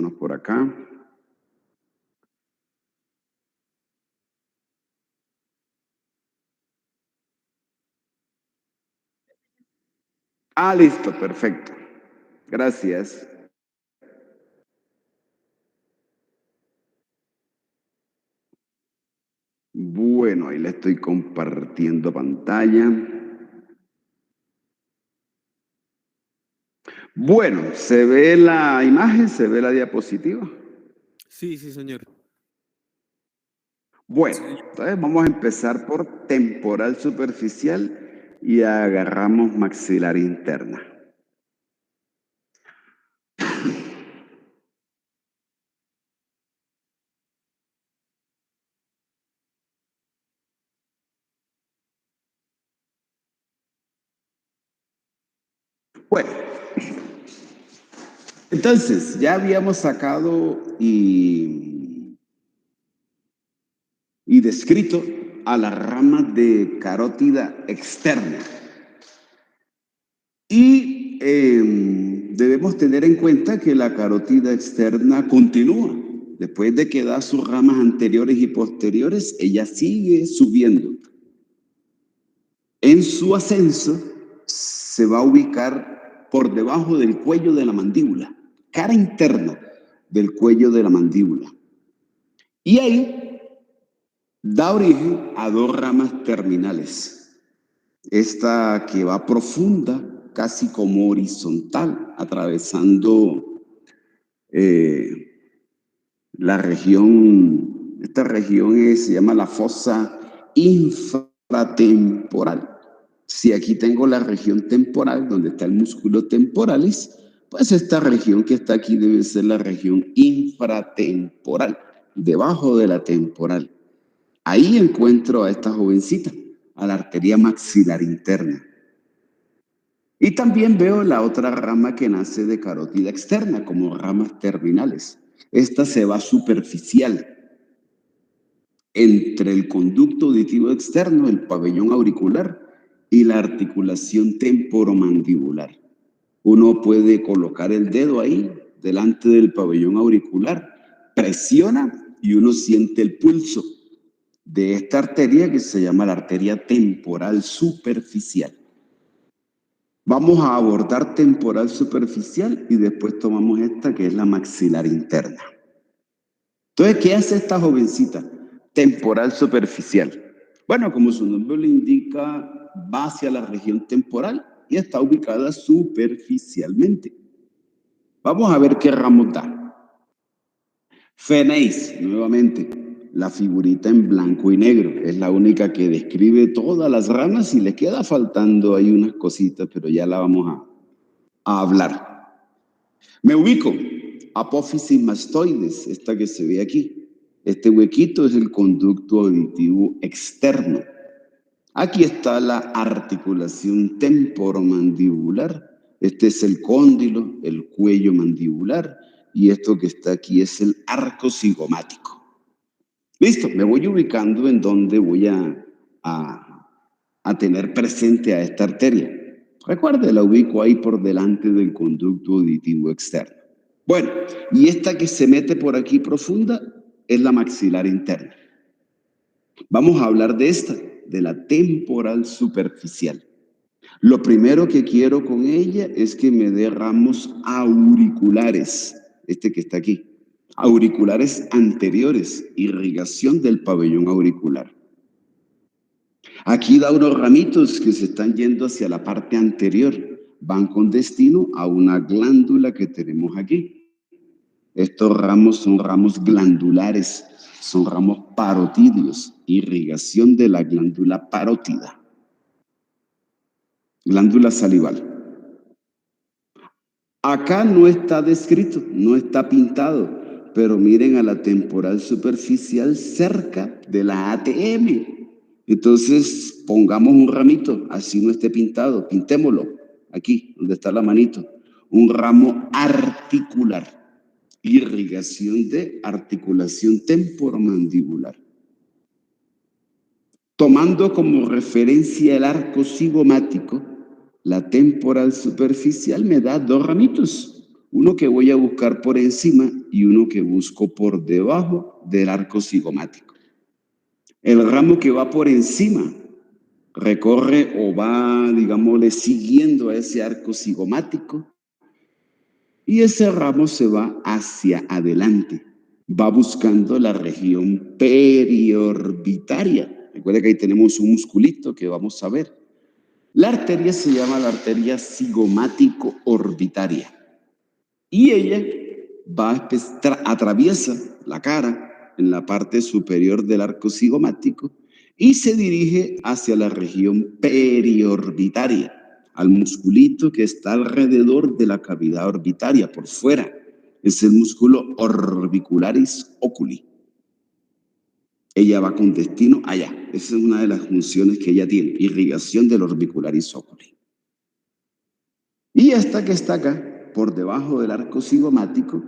Empecemos por acá. Listo, perfecto. Gracias. Bueno, ahí le estoy compartiendo pantalla. Bueno, ¿se ve la imagen? ¿Se ve la diapositiva? Sí, sí, señor. Bueno, entonces vamos a empezar por temporal superficial y agarramos maxilar interna. Bueno, entonces ya habíamos sacado y descrito a la rama de carótida externa. Y debemos tener en cuenta que la carótida externa continúa. Después de que da sus ramas anteriores y posteriores, ella sigue subiendo. En su ascenso se va a ubicar por debajo del cuello de la mandíbula, cara interna del cuello de la mandíbula. Y ahí da origen a dos ramas terminales. Esta que va profunda, casi como horizontal, atravesando la región, esta región se llama la fosa infratemporal. Si aquí tengo la región temporal, donde está el músculo temporalis, pues esta región que está aquí debe ser la región infratemporal, debajo de la temporal. Ahí encuentro a esta jovencita, a la arteria maxilar interna. Y también veo la otra rama que nace de carótida externa, como ramas terminales. Esta se va superficial entre el conducto auditivo externo, el pabellón auricular, y la articulación temporomandibular. Uno puede colocar el dedo ahí, delante del pabellón auricular, presiona y uno siente el pulso de esta arteria que se llama la arteria temporal superficial. Vamos a abordar temporal superficial y después tomamos esta que es la maxilar interna. Entonces, ¿qué hace esta jovencita? Temporal superficial. Bueno, como su nombre lo indica, va hacia la región temporal y está ubicada superficialmente. Vamos a ver qué ramos da. Fenéis, nuevamente, la figurita en blanco y negro. Es la única que describe todas las ramas y le queda faltando ahí unas cositas, pero ya la vamos a hablar. Me ubico. Apófisis mastoides, esta que se ve aquí. Este huequito es el conducto auditivo externo. Aquí está la articulación temporomandibular. Este es el cóndilo, el cuello mandibular. Y esto que está aquí es el arco cigomático. Listo, me voy ubicando en donde voy a tener presente a esta arteria. Recuerde, la ubico ahí por delante del conducto auditivo externo. Bueno, y esta que se mete por aquí profunda es la maxilar interna. Vamos a hablar de esta, de la temporal superficial. Lo primero que quiero con ella es que me dé ramos auriculares, este que está aquí. Auriculares anteriores, irrigación del pabellón auricular. Aquí da unos ramitos que se están yendo hacia la parte anterior, van con destino a una glándula que tenemos aquí. Estos ramos son ramos glandulares, son ramos parotídeos, irrigación de la glándula parótida. Glándula salival. Acá no está descrito, no está pintado, pero miren a la temporal superficial cerca de la ATM. Entonces pongamos un ramito, así no esté pintado, pintémoslo, aquí donde está la manito, un ramo articular. Irrigación de articulación temporomandibular. Tomando como referencia el arco cigomático, la temporal superficial me da dos ramitos. Uno que voy a buscar por encima y uno que busco por debajo del arco cigomático. El ramo que va por encima recorre o va, digámosle, siguiendo a ese arco cigomático y ese ramo se va hacia adelante, va buscando la región periorbitaria. Recuerda que ahí tenemos un musculito que vamos a ver. La arteria se llama la arteria cigomático-orbitaria y ella atraviesa la cara en la parte superior del arco cigomático y se dirige hacia la región periorbitaria, al musculito que está alrededor de la cavidad orbitaria, por fuera. Es el músculo orbicularis oculi. Ella va con destino allá. Esa es una de las funciones que ella tiene, irrigación del orbicularis oculi. Y esta que está acá, por debajo del arco cigomático,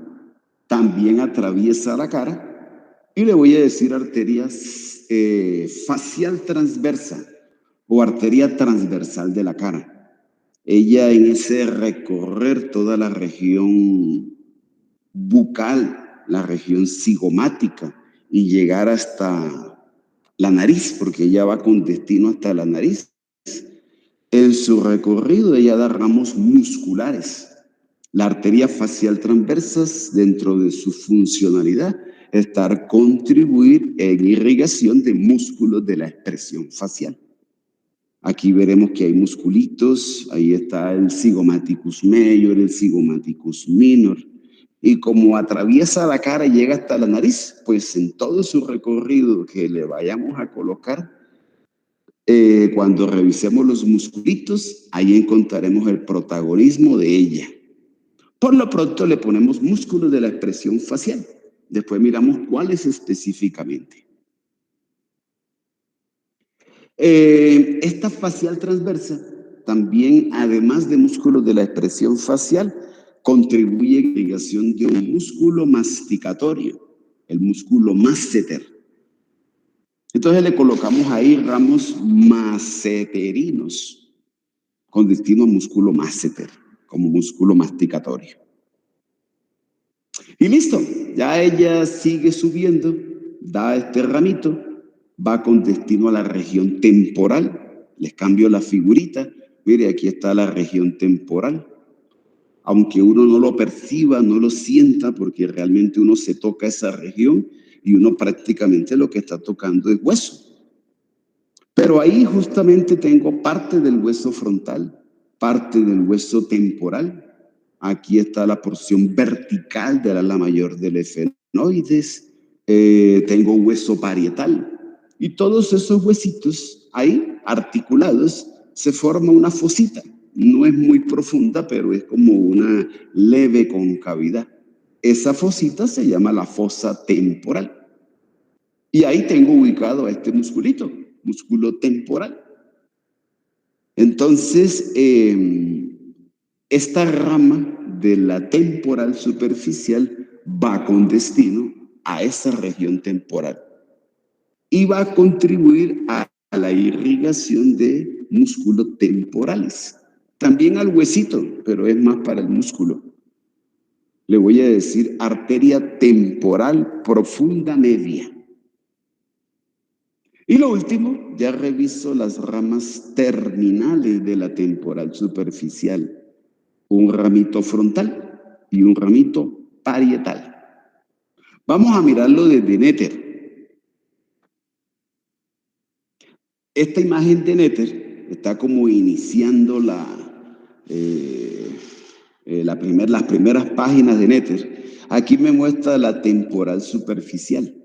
también atraviesa la cara y le voy a decir arteria facial transversa o arteria transversal de la cara. Ella en ese recorrer toda la región bucal, la región cigomática y llegar hasta la nariz, porque ella va con destino hasta la nariz. En su recorrido ella da ramos musculares. La arteria facial transversa, dentro de su funcionalidad, está contribuir en irrigación de músculos de la expresión facial. Aquí veremos que hay musculitos, ahí está el cigomaticus major, el cigomaticus minor, y como atraviesa la cara y llega hasta la nariz, pues en todo su recorrido que le vayamos a colocar, cuando revisemos los musculitos, ahí encontraremos el protagonismo de ella. Por lo pronto le ponemos músculos de la expresión facial. Después miramos cuáles específicamente. Esta facial transversa también, además de músculos de la expresión facial, contribuye a la irrigación de un músculo masticatorio, el músculo masseter. Entonces le colocamos ahí ramos masseterinos con destino a músculo masseter, como músculo masticatorio. Y listo, ya ella sigue subiendo, da este ramito, va con destino a la región temporal. Les cambio la figurita. Mire, aquí está la región temporal. Aunque uno no lo perciba, no lo sienta, porque realmente uno se toca esa región y uno prácticamente lo que está tocando es hueso. Pero ahí justamente tengo parte del hueso frontal, parte del hueso temporal. Aquí está la porción vertical del ala mayor del efenoides. Tengo hueso parietal. Y todos esos huesitos ahí, articulados, se forma una fosita. No es muy profunda, pero es como una leve concavidad. Esa fosita se llama la fosa temporal. Y ahí tengo ubicado a este musculito, músculo temporal. Entonces, esta rama de la temporal superficial va con destino a esa región temporal y va a contribuir a la irrigación de músculos temporales. También al huesito, pero es más para el músculo. Le voy a decir arteria temporal profunda media. Y lo último, ya reviso las ramas terminales de la temporal superficial. Un ramito frontal y un ramito parietal. Vamos a mirarlo desde Néter. Esta imagen de Néter está como iniciando las primeras páginas de Néter. Aquí me muestra la temporal superficial.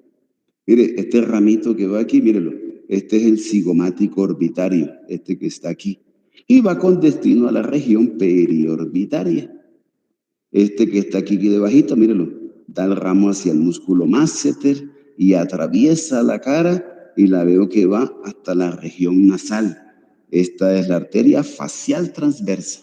Mire, este ramito que va aquí, mírelo. Este es el cigomático orbitario, este que está aquí. Y va con destino a la región periorbitaria. Este que está aquí debajito, mírelo. Da el ramo hacia el músculo masseter y atraviesa la cara y la veo que va hasta la región nasal. Esta es la arteria facial transversa.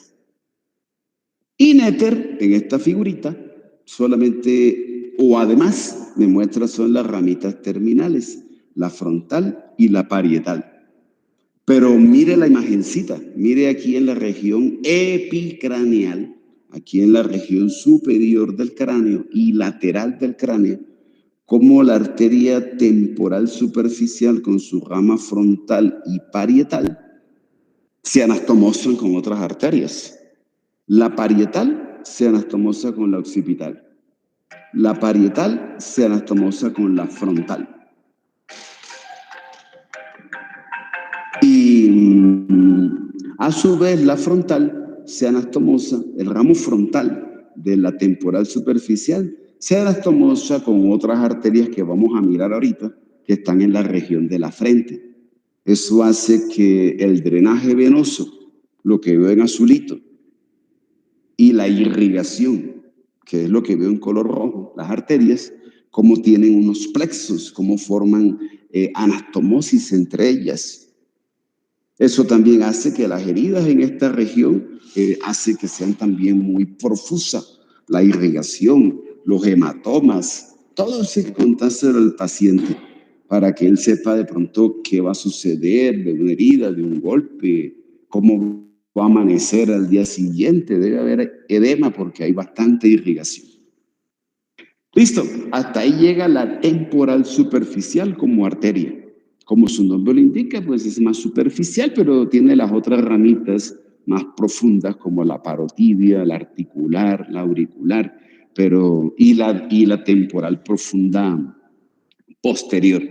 Y Néter, en esta figurita, solamente, o además, me muestra son las ramitas terminales, la frontal y la parietal. Pero mire la imagencita, mire aquí en la región epicraneal, aquí en la región superior del cráneo y lateral del cráneo, como la arteria temporal superficial con su rama frontal y parietal se anastomosan con otras arterias. La parietal se anastomosa con la occipital. La parietal se anastomosa con la frontal. Y a su vez la frontal se anastomosa, el ramo frontal de la temporal superficial se anastomosa con otras arterias que vamos a mirar ahorita, que están en la región de la frente. Eso hace que el drenaje venoso, lo que veo en azulito, y la irrigación, que es lo que veo en color rojo, las arterias, cómo tienen unos plexos, cómo forman anastomosis entre ellas. Eso también hace que las heridas en esta región hace que sean también muy profusas. La irrigación, los hematomas, todo eso hay que contárselo al paciente para que él sepa de pronto qué va a suceder de una herida, de un golpe, cómo va a amanecer al día siguiente. Debe haber edema porque hay bastante irrigación. Listo, hasta ahí llega la temporal superficial como arteria. Como su nombre lo indica, pues es más superficial, pero tiene las otras ramitas más profundas como la parotidia, la articular, la auricular, y la temporal profunda posterior.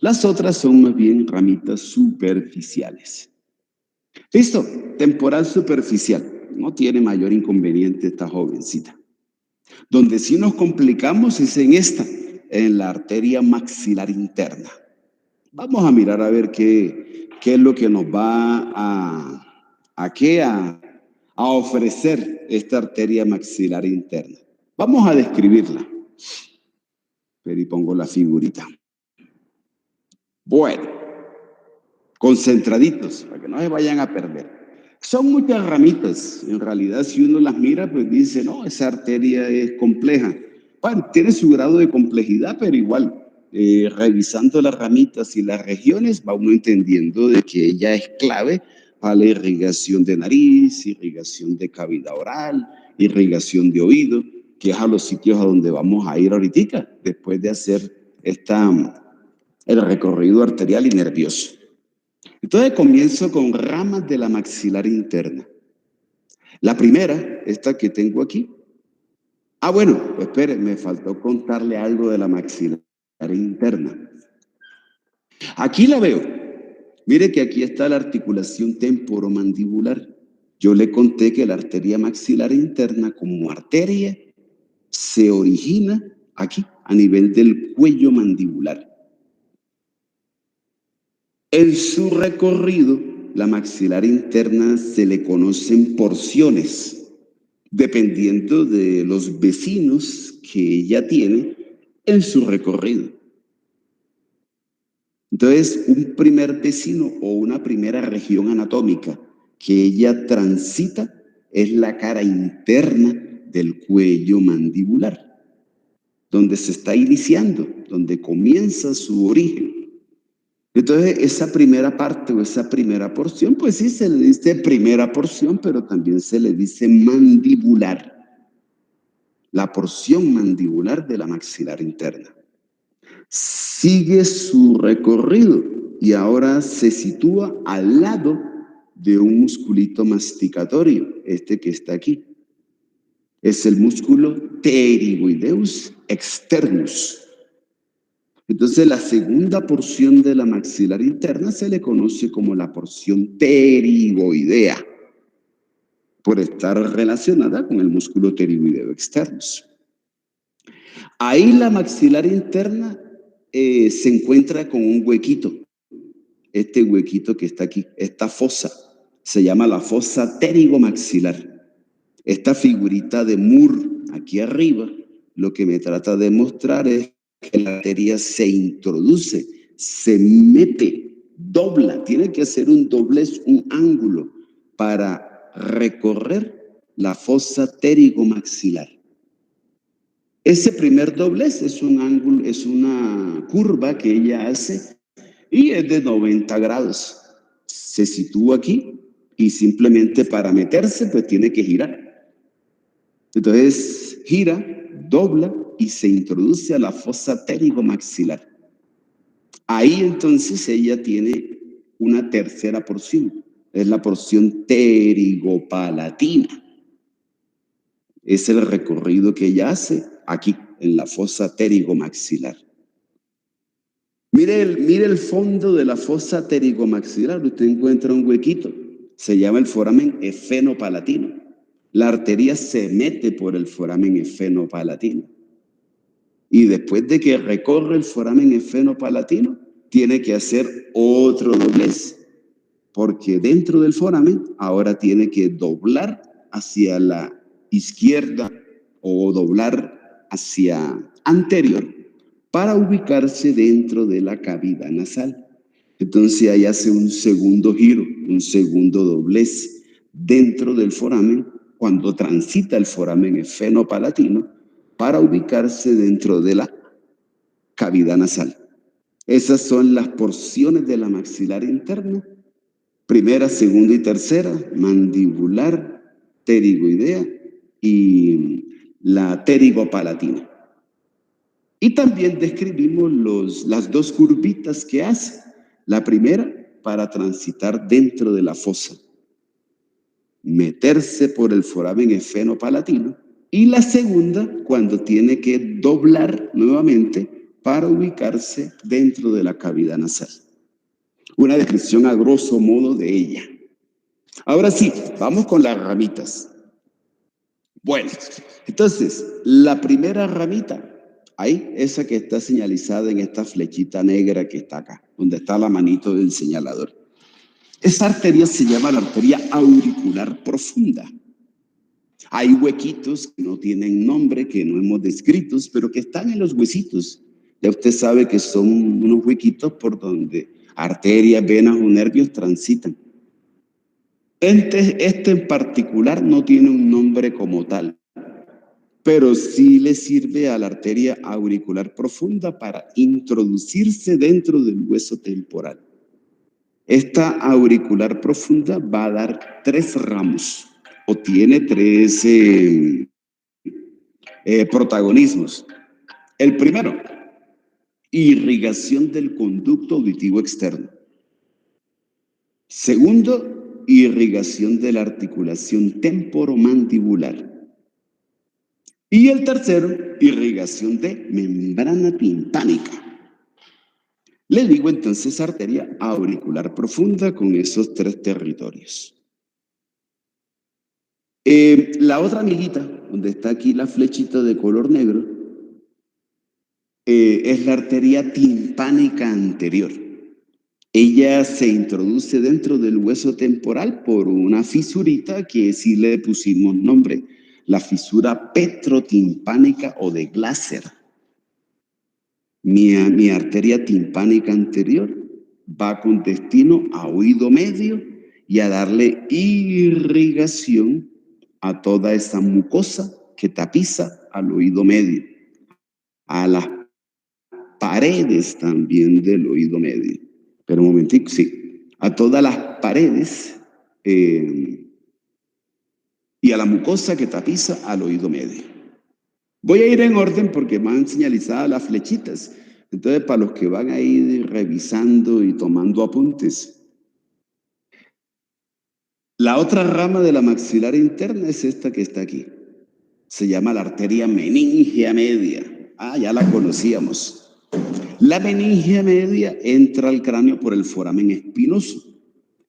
Las otras son más bien ramitas superficiales. Listo, temporal superficial. No tiene mayor inconveniente esta jovencita. Donde sí nos complicamos es en la arteria maxilar interna. Vamos a mirar a ver qué es lo que nos va a ofrecer esta arteria maxilar interna. Vamos a describirla. Pero y pongo la figurita. Bueno, concentraditos, para que no se vayan a perder. Son muchas ramitas. En realidad, si uno las mira, pues dice, no, esa arteria es compleja. Bueno, tiene su grado de complejidad, pero igual, revisando las ramitas y las regiones, va uno entendiendo de que ella es clave para la irrigación de nariz, irrigación de cavidad oral, irrigación de oído, que es a los sitios a donde vamos a ir ahorita, después de hacer el recorrido arterial y nervioso. Entonces comienzo con ramas de la maxilar interna. La primera, esta que tengo aquí. Bueno, espere, me faltó contarle algo de la maxilar interna. Aquí la veo. Mire que aquí está la articulación temporomandibular. Yo le conté que la arteria maxilar interna como arteria se origina aquí, a nivel del cuello mandibular. En su recorrido, la maxilar interna se le conocen porciones, dependiendo de los vecinos que ella tiene en su recorrido. Entonces, un primer vecino o una primera región anatómica que ella transita es la cara interna del cuello mandibular, donde se está iniciando, donde comienza su origen. Entonces, esa primera parte o esa primera porción, pues sí se le dice primera porción, pero también se le dice mandibular. La porción mandibular de la maxilar interna. Sigue su recorrido y ahora se sitúa al lado de un musculito masticatorio, este que está aquí. Es el músculo pterigoideus externus. Entonces, la segunda porción de la maxilar interna se le conoce como la porción pterigoidea, por estar relacionada con el músculo pterigoideo externus. Ahí la maxilar interna se encuentra con un huequito. Este huequito que está aquí, esta fosa, se llama la fosa pterigomaxilar. Esta figurita de Moore aquí arriba, lo que me trata de mostrar es que la arteria se introduce, se mete, dobla, tiene que hacer un doblez, un ángulo para recorrer la fosa pterigomaxilar. Ese primer doblez es un ángulo, es una curva que ella hace y es de 90 grados. Se sitúa aquí y simplemente para meterse pues tiene que girar. Entonces gira, dobla y se introduce a la fosa pterigomaxilar. Ahí entonces ella tiene una tercera porción, es la porción pterigopalatina. Es el recorrido que ella hace aquí, en la fosa pterigomaxilar. Mire el fondo de la fosa pterigomaxilar, usted encuentra un huequito, se llama el foramen efenopalatino. La arteria se mete por el foramen efenopalatino. Y después de que recorre el foramen efenopalatino, tiene que hacer otro doblez, porque dentro del foramen ahora tiene que doblar hacia la izquierda o doblar hacia anterior para ubicarse dentro de la cavidad nasal. Entonces ahí hace un segundo giro, un segundo doblez dentro del foramen cuando transita el foramen efenopalatino para ubicarse dentro de la cavidad nasal. Esas son las porciones de la maxilar interna. Primera, segunda y tercera, mandibular, pterigoidea y la pterigopalatina. Y también describimos las dos curvitas que hace. La primera, para transitar dentro de la fosa, meterse por el foramen efenopalatino. Y la segunda, cuando tiene que doblar nuevamente para ubicarse dentro de la cavidad nasal. Una descripción a grosso modo de ella. Ahora sí, vamos con las ramitas. Bueno, entonces, la primera ramita, ahí, esa que está señalizada en esta flechita negra que está acá, donde está la manito del señalador. Esa arteria se llama la arteria auricular profunda. Hay huequitos que no tienen nombre, que no hemos descrito, pero que están en los huesitos. Ya usted sabe que son unos huequitos por donde arterias, venas o nervios transitan. Este en particular no tiene un nombre como tal, pero sí le sirve a la arteria auricular profunda para introducirse dentro del hueso temporal. Esta auricular profunda va a dar 3 ramos o tiene 3 protagonismos. El primero, irrigación del conducto auditivo externo. Segundo, irrigación de la articulación temporomandibular. Y el tercero, irrigación de membrana timpánica. Le digo entonces arteria auricular profunda con esos 3 territorios. La otra amiguita, donde está aquí la flechita de color negro, es la arteria timpánica anterior. Ella se introduce dentro del hueso temporal por una fisurita que sí le pusimos nombre, la fisura petrotimpánica o de Glaser. Mi arteria timpánica anterior va con destino a oído medio y a darle irrigación a toda esa mucosa que tapiza al oído medio, a las paredes también del oído medio. Pero un momentico, sí, a todas las paredes y a la mucosa que tapiza al oído medio. Voy a ir en orden porque me han señalizado las flechitas. Entonces, para los que van a ir revisando y tomando apuntes. La otra rama de la maxilar interna es esta que está aquí. Se llama la arteria meningea media. Ya la conocíamos. La meningia media entra al cráneo por el foramen espinoso.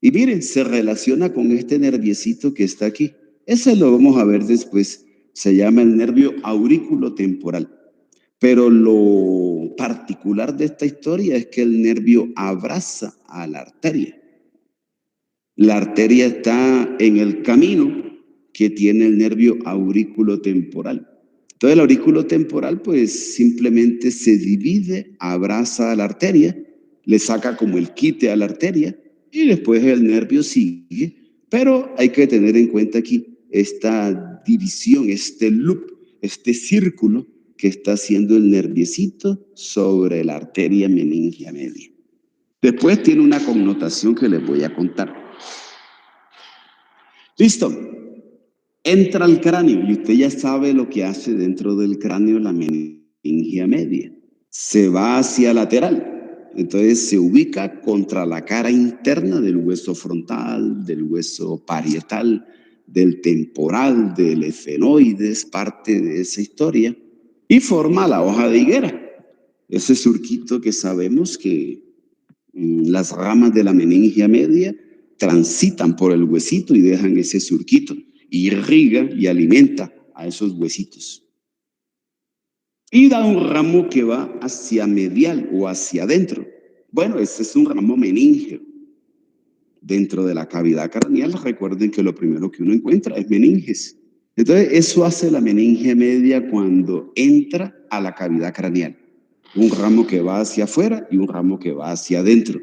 Y miren, se relaciona con este nerviecito que está aquí. Ese lo vamos a ver después. Se llama el nervio aurículo-temporal. Pero lo particular de esta historia es que el nervio abraza a la arteria. La arteria está en el camino que tiene el nervio aurículo-temporal. Entonces el aurículo temporal pues simplemente se divide, abraza a la arteria, le saca como el quite a la arteria y después el nervio sigue. Pero hay que tener en cuenta aquí esta división, este loop, este círculo que está haciendo el nerviecito sobre la arteria meningea media. Después tiene una connotación que les voy a contar. ¿Listo? entra al cráneo y usted ya sabe lo que hace dentro del cráneo la meningia media. Se va hacia lateral, entonces se ubica contra la cara interna del hueso frontal, del hueso parietal, del temporal, del efenoides, parte de esa historia, y forma la hoja de higuera. Ese surquito que sabemos que las ramas de la meningia media transitan por el huesito y dejan ese surquito, irriga y alimenta a esos huesitos. Y da un ramo que va hacia medial o hacia adentro. Bueno, ese es un ramo meningeo. Dentro de la cavidad craneal, recuerden que lo primero que uno encuentra es meninges. Entonces, eso hace la meningia media cuando entra a la cavidad craneal. Un ramo que va hacia afuera y un ramo que va hacia adentro.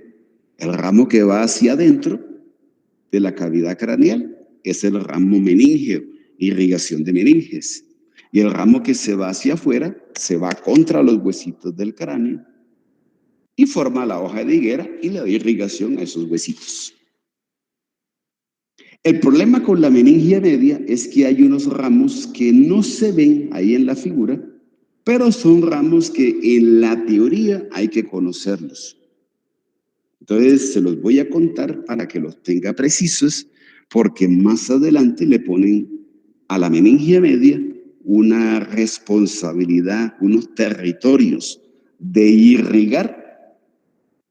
El ramo que va hacia adentro de la cavidad craneal es el ramo meningeo, irrigación de meninges. Y el ramo que se va hacia afuera se va contra los huesitos del cráneo y forma la hoja de higuera y le da irrigación a esos huesitos. El problema con la meningia media es que hay unos ramos que no se ven ahí en la figura, pero son ramos que en la teoría hay que conocerlos. Entonces se los voy a contar para que los tenga precisos, porque más adelante le ponen a la meningia media una responsabilidad, unos territorios de irrigar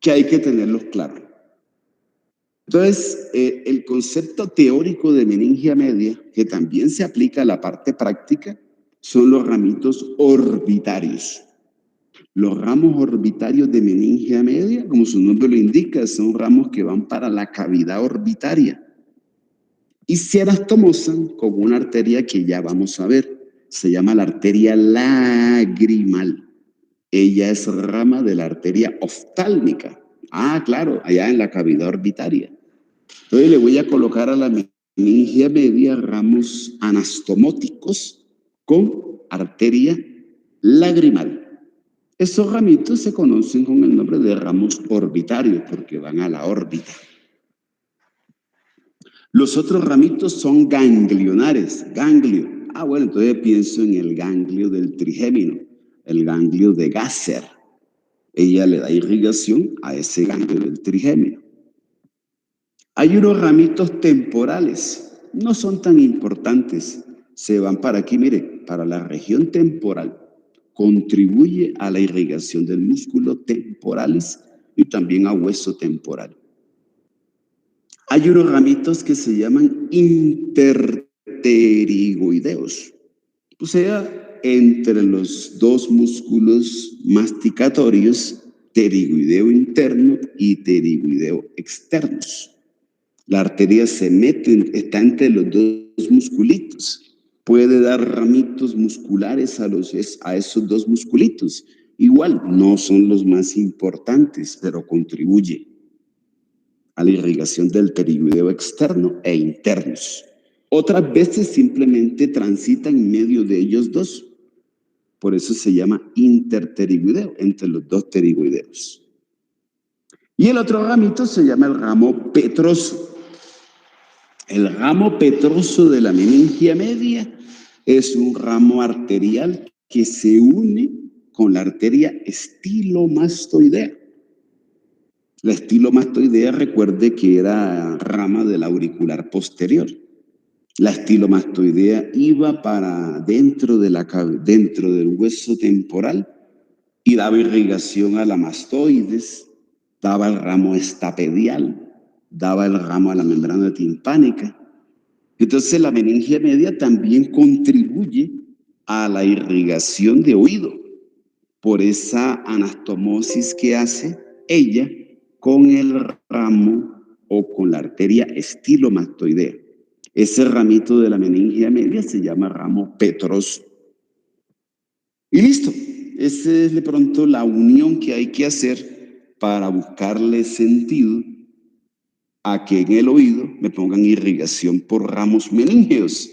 que hay que tenerlos claros. Entonces, el concepto teórico de meningia media, que también se aplica a la parte práctica, son los ramitos orbitarios. Los ramos orbitarios de meningia media, como su nombre lo indica, son ramos que van para la cavidad orbitaria y se anastomosan con una arteria que ya vamos a ver. Se llama la arteria lagrimal. Ella es rama de la arteria oftálmica. Ah, claro, allá en la cavidad orbitaria. Entonces le voy a colocar a la meningia media ramos anastomóticos con arteria lagrimal. Esos ramitos se conocen con el nombre de ramos orbitarios porque van a la órbita. Los otros ramitos son ganglionares, ganglio. Ah, bueno, entonces pienso en el ganglio del trigémino, el ganglio de Gasser. Ella le da irrigación a ese ganglio del trigémino. Hay unos ramitos temporales, no son tan importantes, se van para aquí, mire, para la región temporal. Contribuye a la irrigación del músculo temporalis y también a hueso temporal. Hay unos ramitos que se llaman interpterigoideos, o sea, entre los dos músculos masticatorios, pterigoideo interno y pterigoideo externos. La arteria se mete, está entre los dos musculitos. Puede dar ramitos musculares a esos dos musculitos. Igual, no son los más importantes, pero contribuye a la irrigación del pterigoideo externo e internos. Otras veces simplemente transitan en medio de ellos dos. Por eso se llama interpterigoideo, entre los dos pterigoideos. Y el otro ramito se llama el ramo petroso. El ramo petroso de la meningia media es un ramo arterial que se une con la arteria estilomastoidea. La estilomastoidea, recuerde que era rama del auricular posterior. La estilomastoidea iba para dentro del hueso temporal y daba irrigación a la mastoides, daba el ramo estapedial, daba el ramo a la membrana timpánica. Entonces la meningia media también contribuye a la irrigación de oído por esa anastomosis que hace ella con el ramo o con la arteria estilomastoidea. Ese ramito de la meningia media se llama ramo petroso. Y listo, esa es de pronto la unión que hay que hacer para buscarle sentido a que en el oído me pongan irrigación por ramos meningeos.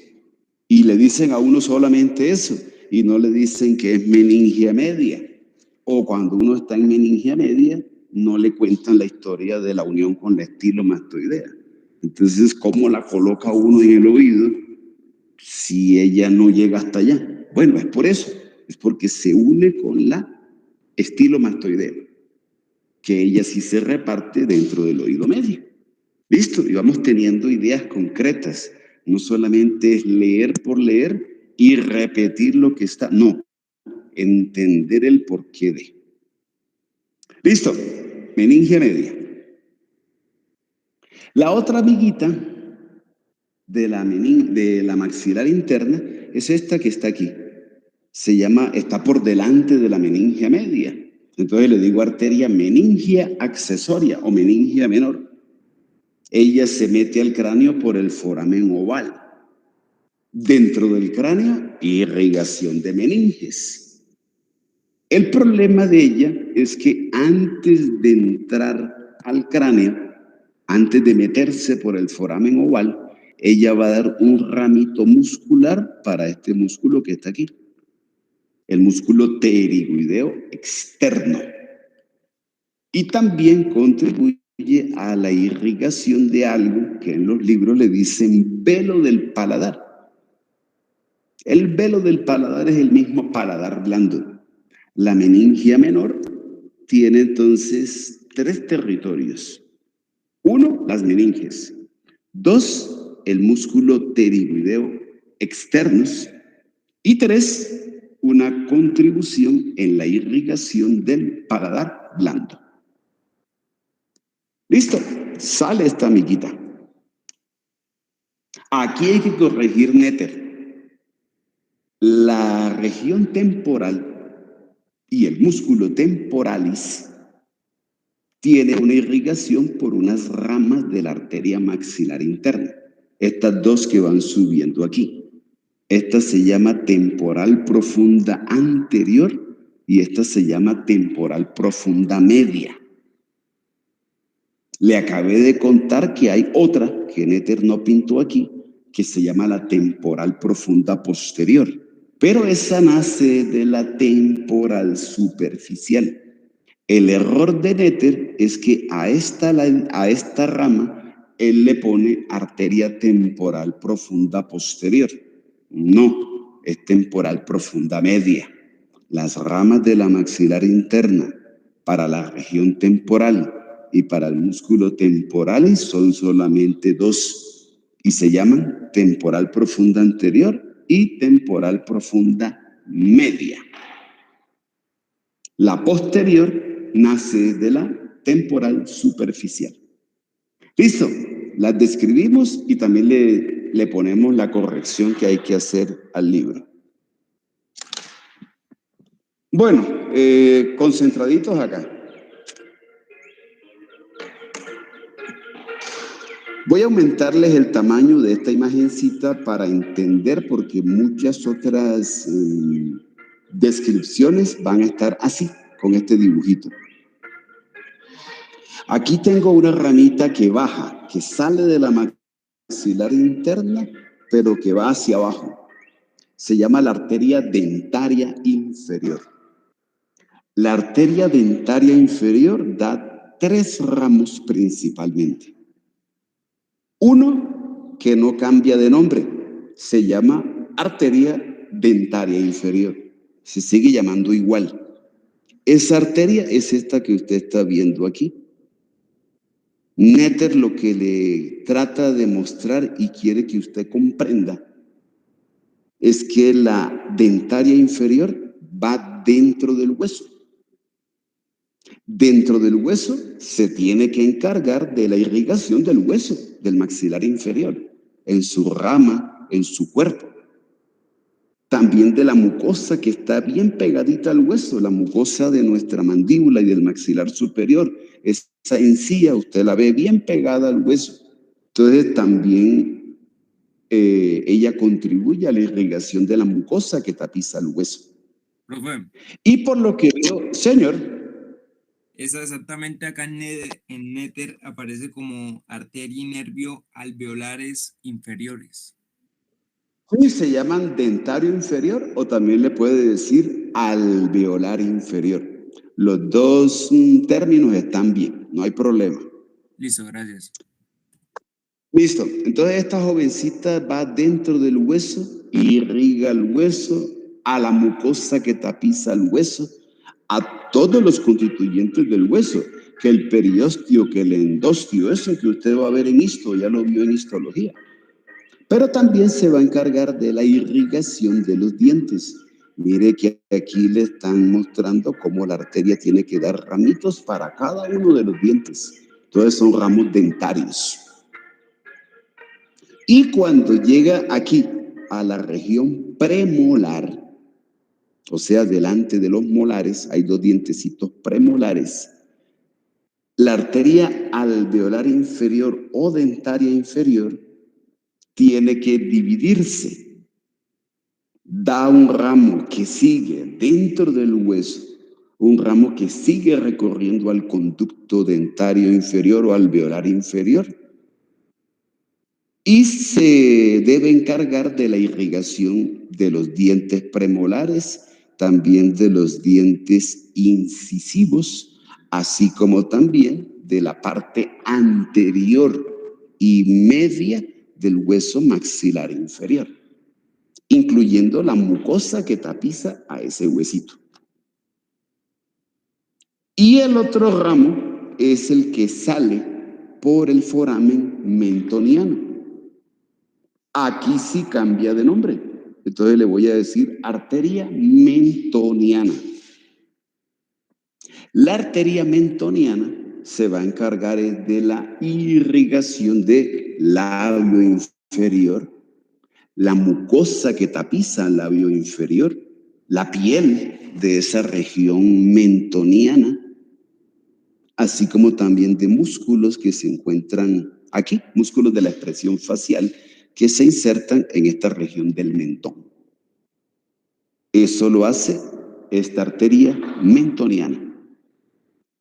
Y le dicen a uno solamente eso, y no le dicen que es meningia media. O cuando uno está en meningia media, no le cuentan la historia de la unión con la estilomastoidea. Entonces, ¿cómo la coloca uno en el oído si ella no llega hasta allá? Bueno, es por eso, es porque se une con la estilomastoidea, que ella sí se reparte dentro del oído medio. Listo, y vamos teniendo ideas concretas. No solamente es leer por leer y repetir lo que está, no, entender el porqué de. Listo, meninge media. La otra amiguita de la maxilar interna es esta que está aquí. Se llama, está por delante de la meningia media. Entonces le digo arteria meningia accesoria o meningia menor. Ella se mete al cráneo por el foramen oval. Dentro del cráneo, irrigación de meninges. El problema de ella es que antes de entrar al cráneo, antes de meterse por el foramen oval, ella va a dar un ramito muscular para este músculo que está aquí, el músculo pterigoideo externo. Y también contribuye a la irrigación de algo que en los libros le dicen velo del paladar. El velo del paladar es el mismo paladar blando. La meningia menor tiene entonces 3 territorios. 1, las meninges. 2, el músculo pterigoideo externos. Y 3, una contribución en la irrigación del paladar blando. Listo, sale esta amiguita. Aquí hay que corregir néter. La región temporal y el músculo temporalis tiene una irrigación por unas ramas de la arteria maxilar interna. Estas dos que van subiendo aquí. Esta se llama temporal profunda anterior y esta se llama temporal profunda media. Le acabé de contar que hay otra que Néter no pintó aquí, que se llama la temporal profunda posterior. Pero esa nace de la temporal superficial. El error de Néter es que a esta rama él le pone arteria temporal profunda posterior. No, es temporal profunda media. Las ramas de la maxilar interna para la región temporal y para el músculo temporalis son solamente 2 y se llaman temporal profunda anterior y temporal profunda media. La posterior nace de la temporal superficial. Listo, las describimos y también le ponemos la corrección que hay que hacer al libro. Bueno, concentraditos acá. Voy a aumentarles el tamaño de esta imagencita para entender, porque muchas otras descripciones van a estar así, con este dibujito. Aquí tengo una ramita que baja, que sale de la maxilar interna, pero que va hacia abajo. Se llama la arteria dentaria inferior. La arteria dentaria inferior da 3 ramos principalmente. Uno que no cambia de nombre, se llama arteria dentaria inferior. Se sigue llamando igual. Esa arteria es esta que usted está viendo aquí. Néter lo que le trata de mostrar y quiere que usted comprenda es que la dentaria inferior va dentro del hueso. Dentro del hueso se tiene que encargar de la irrigación del hueso, del maxilar inferior, en su rama, en su cuerpo. También de la mucosa que está bien pegadita al hueso, la mucosa de nuestra mandíbula y del maxilar superior. Esa encía usted la ve bien pegada al hueso. Entonces también ella contribuye a la irrigación de la mucosa que tapiza el hueso. Profe. Y por lo que veo, señor. Esa exactamente acá en Néter aparece como arteria y nervio alveolares inferiores. Sí, se llaman dentario inferior o también le puede decir alveolar inferior. Los dos términos están bien, no hay problema. Listo, gracias. Listo. Entonces esta jovencita va dentro del hueso, irriga el hueso, a la mucosa que tapiza el hueso, a todos los constituyentes del hueso, que el periósteo, que el endostio, eso que usted va a ver en histo, ya lo vio en histología. Pero también se va a encargar de la irrigación de los dientes. Mire que aquí le están mostrando cómo la arteria tiene que dar ramitos para cada uno de los dientes. Entonces son ramos dentarios. Y cuando llega aquí a la región premolar, o sea, delante de los molares, hay dos dientecitos premolares, la arteria alveolar inferior o dentaria inferior tiene que dividirse. Da un ramo que sigue dentro del hueso, un ramo que sigue recorriendo al conducto dentario inferior o alveolar inferior, y se debe encargar de la irrigación de los dientes premolares, también de los dientes incisivos, así como también de la parte anterior y media del hueso maxilar inferior, incluyendo la mucosa que tapiza a ese huesito. Y el otro ramo es el que sale por el foramen mentoniano. Aquí sí cambia de nombre. Entonces le voy a decir arteria mentoniana. La arteria mentoniana se va a encargar de la irrigación del labio inferior, la mucosa que tapiza el labio inferior, la piel de esa región mentoniana, así como también de músculos que se encuentran aquí, músculos de la expresión facial que se insertan en esta región del mentón. Eso lo hace esta arteria mentoniana.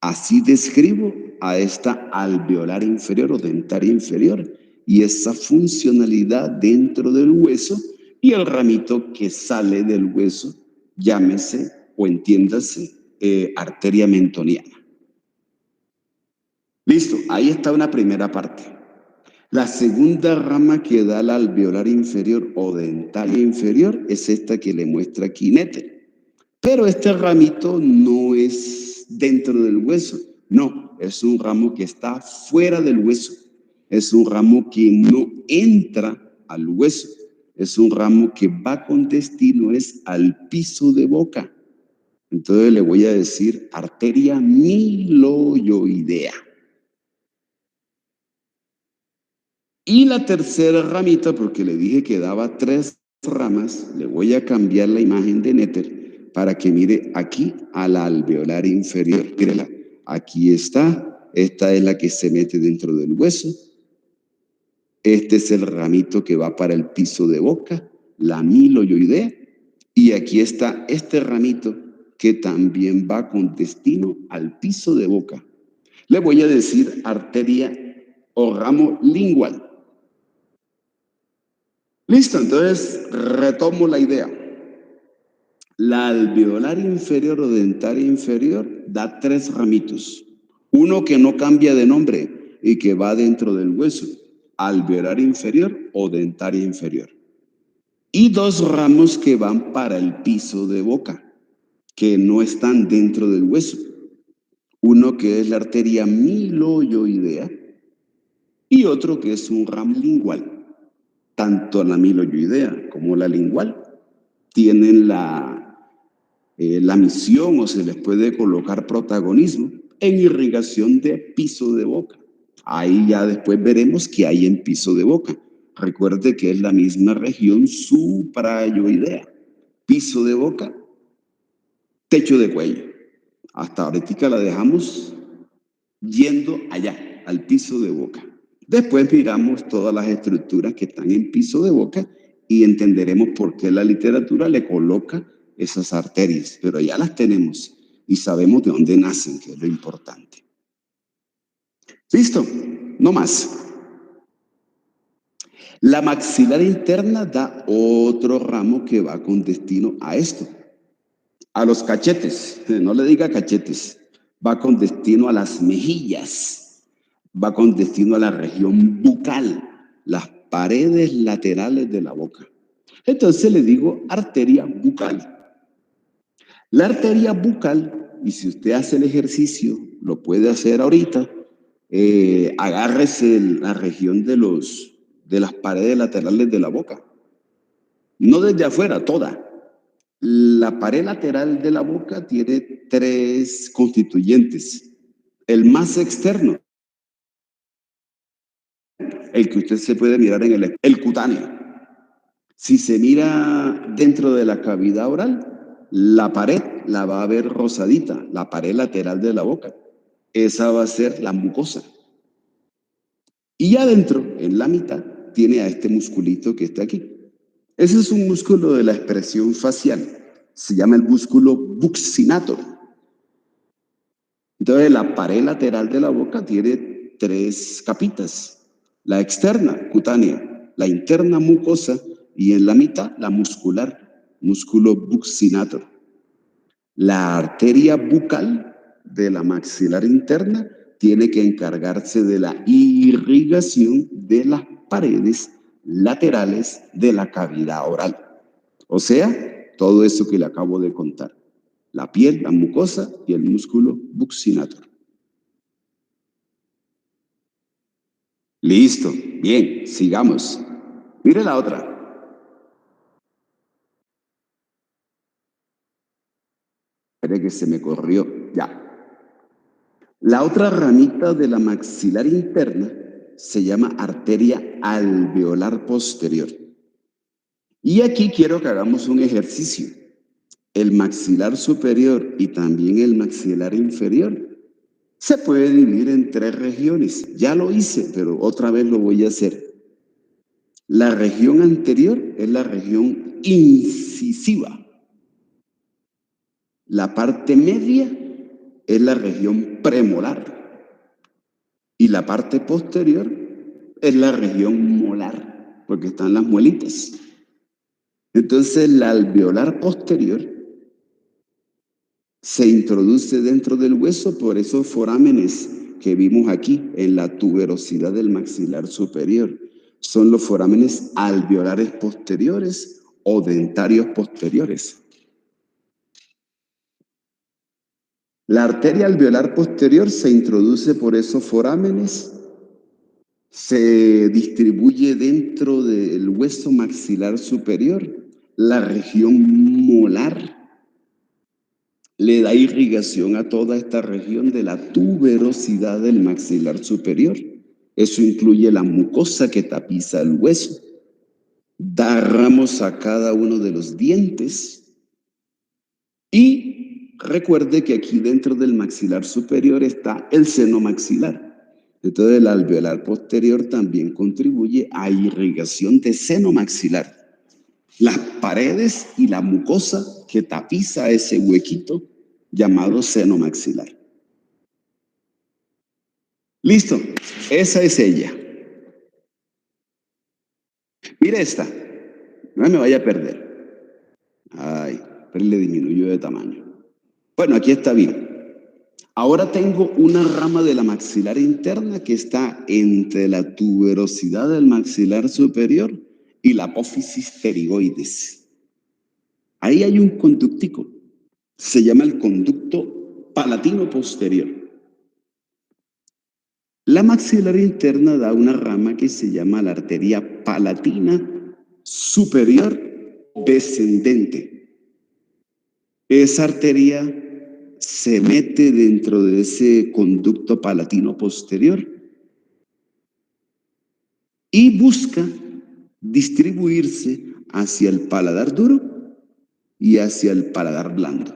Así describo a esta alveolar inferior o dentaria inferior y esa funcionalidad dentro del hueso y el ramito que sale del hueso, llámese o entiéndase arteria mentoniana. Listo, ahí está una primera parte. La segunda rama que da la alveolar inferior o dentaria inferior es esta que le muestra aquí Nether. Pero este ramito no es dentro del hueso, no, es un ramo que está fuera del hueso, es un ramo que no entra al hueso, es un ramo que va con destino es al piso de boca. Entonces le voy a decir arteria miloioidea. Y la tercera ramita, porque le dije que daba 3 ramas, le voy a cambiar la imagen de Nether para que mire aquí a la alveolar inferior. Mírela, aquí está, esta es la que se mete dentro del hueso. Este es el ramito que va para el piso de boca, la miloioidea. Y aquí está este ramito que también va con destino al piso de boca. Le voy a decir arteria o ramo lingual. Listo, entonces retomo la idea. La alveolar inferior o dentaria inferior da 3 ramitos. Uno que no cambia de nombre y que va dentro del hueso, alveolar inferior o dentaria inferior. Y 2 ramos que van para el piso de boca, que no están dentro del hueso. Uno que es la arteria miloioidea y otro que es un ramo lingual. Tanto la miloioidea como la lingual tienen la misión o se les puede colocar protagonismo en irrigación de piso de boca. Ahí ya después veremos qué hay en piso de boca. Recuerde que es la misma región suprayoidea. Piso de boca, techo de cuello. Hasta ahorita la dejamos yendo allá, al piso de boca. Después miramos todas las estructuras que están en piso de boca y entenderemos por qué la literatura le coloca esas arterias, pero ya las tenemos y sabemos de dónde nacen, que es lo importante. ¿Listo? No más. La maxilar interna da otro ramo que va con destino a esto, a los cachetes, no le diga cachetes, va con destino a las mejillas, va con destino a la región bucal, las paredes laterales de la boca. Entonces le digo arteria bucal. La arteria bucal, y si usted hace el ejercicio, lo puede hacer ahorita, agárrese la región de las paredes laterales de la boca. No desde afuera, toda. La pared lateral de la boca tiene 3 constituyentes. El más externo, el que usted se puede mirar en el cutáneo. Si se mira dentro de la cavidad oral, la pared la va a ver rosadita, la pared lateral de la boca. Esa va a ser la mucosa. Y adentro, en la mitad, tiene a este musculito que está aquí. Ese es un músculo de la expresión facial. Se llama el músculo buccinator. Entonces, la pared lateral de la boca tiene 3 capitas. La externa, cutánea, la interna, mucosa, y en la mitad, la muscular, músculo buccinator. La arteria bucal de la maxilar interna tiene que encargarse de la irrigación de las paredes laterales de la cavidad oral. O sea, todo eso que le acabo de contar. La piel, la mucosa y el músculo buccinator. Listo. Bien, sigamos. Mire la otra. Espere que se me corrió. Ya. La otra ramita de la maxilar interna se llama arteria alveolar posterior. Y aquí quiero que hagamos un ejercicio. El maxilar superior y también el maxilar inferior se puede dividir en 3 regiones. Ya lo hice, pero otra vez lo voy a hacer. La región anterior es la región incisiva. La parte media es la región premolar. Y la parte posterior es la región molar, porque están las muelitas. Entonces, la alveolar posterior se introduce dentro del hueso por esos forámenes que vimos aquí en la tuberosidad del maxilar superior. Son los forámenes alveolares posteriores o dentarios posteriores. La arteria alveolar posterior se introduce por esos forámenes, se distribuye dentro del hueso maxilar superior, la región molar le da irrigación a toda esta región de la tuberosidad del maxilar superior. Eso incluye la mucosa que tapiza el hueso. Da ramos a cada uno de los dientes. Y recuerde que aquí dentro del maxilar superior está el seno maxilar. Entonces el alveolar posterior también contribuye a irrigación de seno maxilar. Las paredes y la mucosa que tapiza ese huequito llamado seno maxilar. Listo, esa es ella. Mire esta, no me vaya a perder. Ay, pero le disminuyó de tamaño. Bueno, aquí está bien. Ahora tengo una rama de la maxilar interna que está entre la tuberosidad del maxilar superior y la apófisis pterigoides. Ahí hay un conductico. Se llama el conducto palatino posterior. La maxilar interna da una rama que se llama la arteria palatina superior descendente. Esa arteria se mete dentro de ese conducto palatino posterior y busca distribuirse hacia el paladar duro y hacia el paladar blando.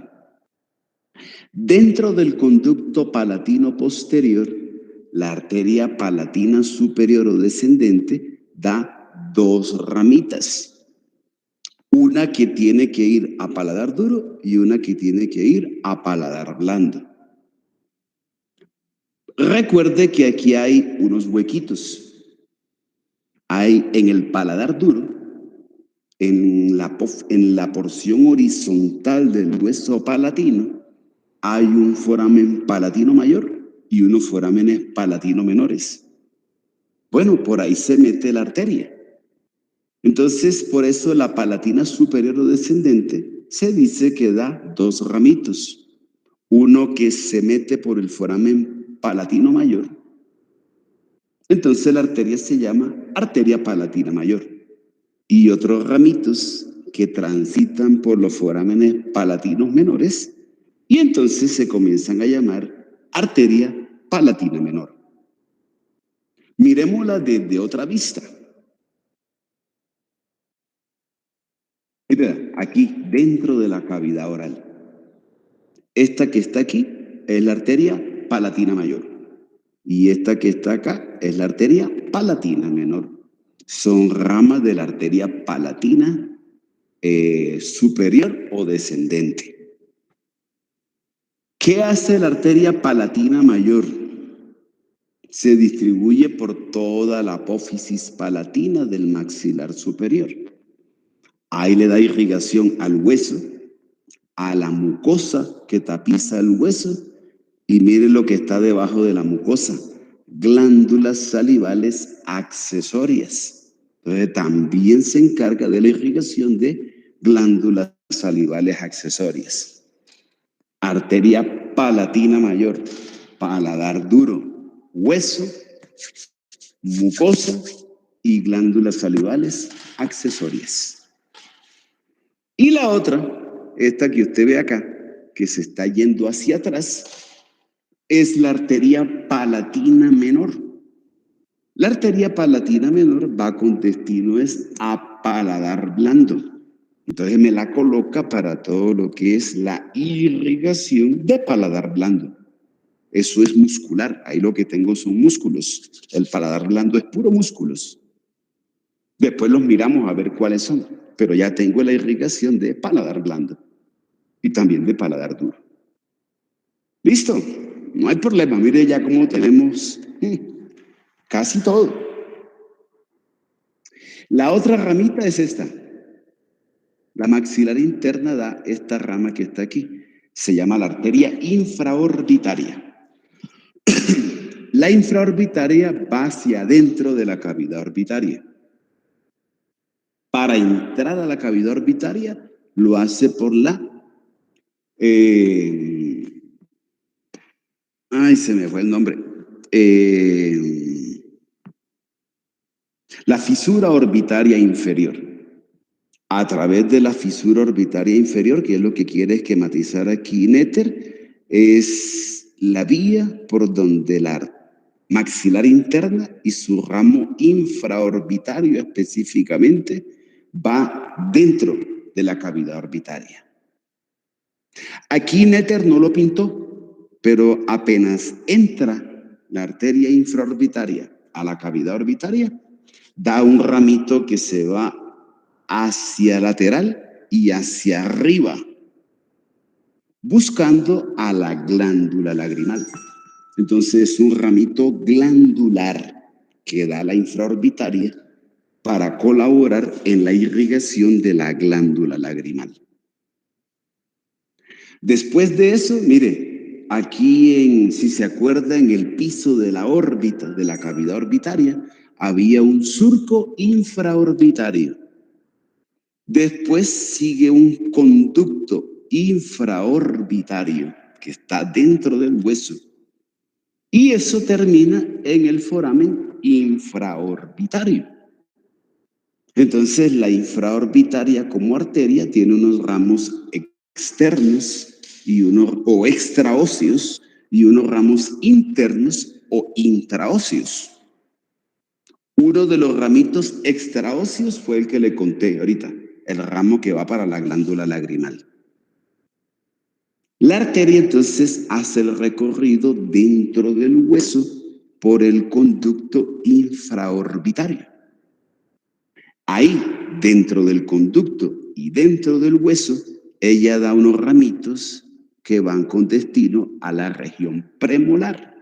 Dentro del conducto palatino posterior, la arteria palatina superior o descendente da 2 ramitas. Una que tiene que ir a paladar duro y una que tiene que ir a paladar blando. Recuerde que aquí hay unos huequitos. Hay en el paladar duro, en la porción horizontal del hueso palatino, hay un foramen palatino mayor y unos forámenes palatino menores. Bueno, por ahí se mete la arteria. Entonces, por eso la palatina superior o descendente se dice que da dos ramitos. Uno que se mete por el foramen palatino mayor. Entonces la arteria se llama arteria palatina mayor. Y otros ramitos que transitan por los forámenes palatinos menores y entonces se comienzan a llamar arteria palatina menor. Miremosla desde otra vista. Mira, aquí dentro de la cavidad oral. Esta que está aquí es la arteria palatina mayor. Y esta que está acá es la arteria palatina menor. Son ramas de la arteria palatina superior o descendente. ¿Qué hace la arteria palatina mayor? Se distribuye por toda la apófisis palatina del maxilar superior. Ahí le da irrigación al hueso, a la mucosa que tapiza el hueso, y mire lo que está debajo de la mucosa, glándulas salivales accesorias. Entonces también se encarga de la irrigación de glándulas salivales accesorias. Arteria palatina mayor, paladar duro, hueso, mucosa y glándulas salivales accesorias. Y la otra, esta que usted ve acá, que se está yendo hacia atrás, es la arteria palatina menor. La arteria palatina menor va con destino a paladar blando. Entonces me la coloca para todo lo que es la irrigación de paladar blando. Eso es muscular. Ahí lo que tengo son músculos. El paladar blando es puro músculos. Después los miramos a ver cuáles son. Pero ya tengo la irrigación de paladar blando. Y también de paladar duro. ¿Listo? No hay problema. Mire ya cómo tenemos casi todo. La otra ramita es esta. La maxilar interna da esta rama que está aquí. Se llama la arteria infraorbitaria. La infraorbitaria va hacia adentro de la cavidad orbitaria. Para entrar a la cavidad orbitaria lo hace por la... se me fue el nombre. La fisura orbitaria inferior. A través de la fisura orbitaria inferior, que es lo que quiere esquematizar aquí Néter, es la vía por donde la maxilar interna y su ramo infraorbitario específicamente va dentro de la cavidad orbitaria. Aquí Néter no lo pintó, pero apenas entra la arteria infraorbitaria a la cavidad orbitaria, da un ramito que se va hacia lateral y hacia arriba, buscando a la glándula lagrimal. Entonces es un ramito glandular que da la infraorbitaria para colaborar en la irrigación de la glándula lagrimal. Después de eso, mire, aquí si se acuerda, en el piso de la órbita, de la cavidad orbitaria, había un surco infraorbitario. Después sigue un conducto infraorbitario que está dentro del hueso. Y eso termina en el foramen infraorbitario. Entonces la infraorbitaria como arteria tiene unos ramos externos y o extraóseos y unos ramos internos o intraóseos. Uno de los ramitos extraóseos fue el que le conté ahorita, el ramo que va para la glándula lagrimal. La arteria entonces hace el recorrido dentro del hueso por el conducto infraorbitario. Ahí, dentro del conducto y dentro del hueso, ella da unos ramitos que van con destino a la región premolar.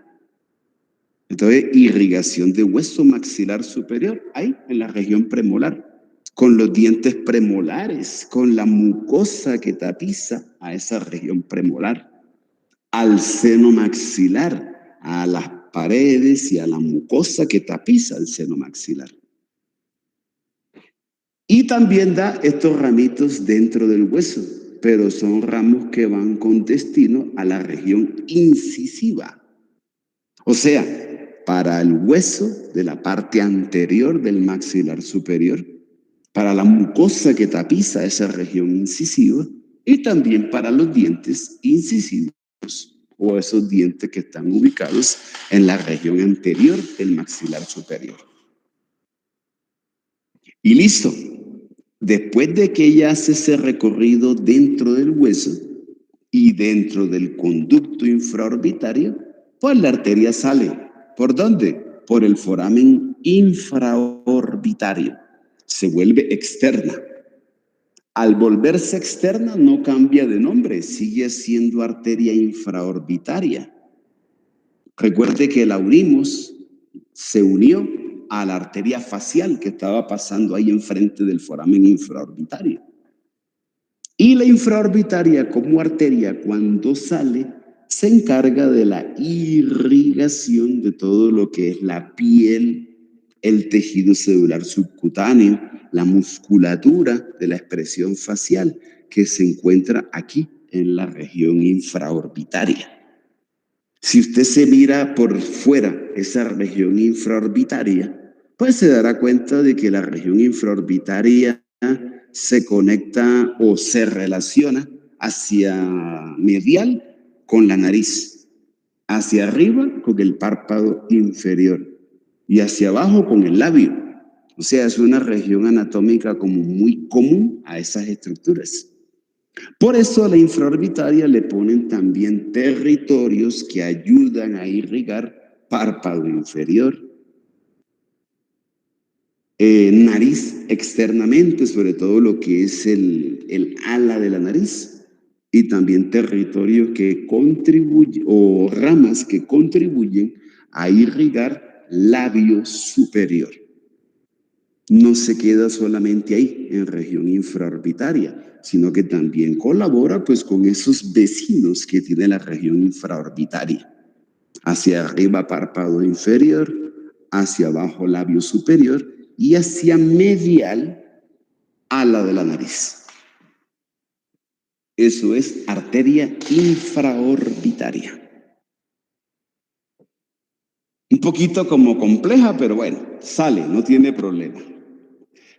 Entonces, irrigación de hueso maxilar superior, ahí en la región premolar, con los dientes premolares, con la mucosa que tapiza a esa región premolar, al seno maxilar, a las paredes y a la mucosa que tapiza el seno maxilar. Y también da estos ramitos dentro del hueso, pero son ramos que van con destino a la región incisiva. O sea, para el hueso de la parte anterior del maxilar superior, para la mucosa que tapiza esa región incisiva y también para los dientes incisivos o esos dientes que están ubicados en la región anterior del maxilar superior. Y listo. Después de que ella hace ese recorrido dentro del hueso y dentro del conducto infraorbitario, pues la arteria sale. ¿Por dónde? Por el foramen infraorbitario. Se vuelve externa. Al volverse externa no cambia de nombre, sigue siendo arteria infraorbitaria. Recuerde que la unimos, se unió a la arteria facial que estaba pasando ahí enfrente del foramen infraorbitario. Y la infraorbitaria como arteria cuando sale se encarga de la irrigación de todo lo que es la piel, el tejido celular subcutáneo, la musculatura de la expresión facial que se encuentra aquí en la región infraorbitaria. Si usted se mira por fuera esa región infraorbitaria, pues se dará cuenta de que la región infraorbitaria se conecta o se relaciona hacia medial con la nariz, hacia arriba con el párpado inferior y hacia abajo con el labio. O sea, es una región anatómica como muy común a esas estructuras. Por eso a la infraorbitaria le ponen también territorios que ayudan a irrigar párpado inferior, nariz externamente, sobre todo lo que es el ala de la nariz, y también territorios que contribuyen, o ramas que contribuyen a irrigar labio superior. No se queda solamente ahí, en región infraorbitaria, sino que también colabora pues con esos vecinos que tiene la región infraorbitaria. Hacia arriba párpado inferior, hacia abajo labio superior y hacia medial ala de la nariz. Eso es arteria infraorbitaria. Un poquito como compleja, pero bueno, sale, no tiene problema.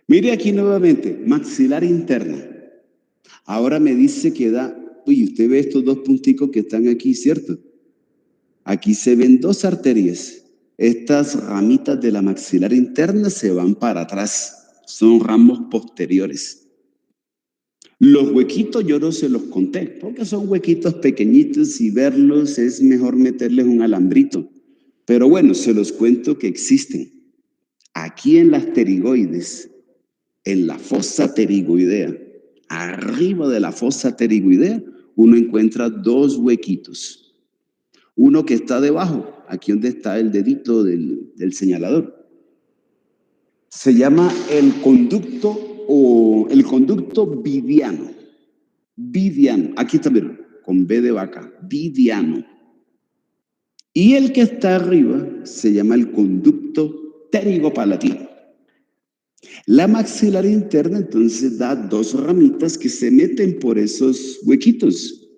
Mire aquí nuevamente, maxilar interna. Ahora me dice que da, uy, usted ve estos dos punticos que están aquí, ¿cierto? Aquí se ven dos arterias. Estas ramitas de la maxilar interna se van para atrás, son ramos posteriores. Los huequitos yo no se los conté, porque son huequitos pequeñitos y verlos es mejor meterles un alambrito. Pero bueno, se los cuento que existen. Aquí en las pterigoides, en la fosa pterigoidea, arriba de la fosa pterigoidea, uno encuentra dos huequitos. Uno que está debajo, aquí donde está el dedito del señalador. Se llama el conducto o el conducto vidiano. Vidiano, aquí también, con B de vaca, vidiano. Y el que está arriba se llama el conducto pterigopalatino. La maxilar interna entonces da dos ramitas que se meten por esos huequitos.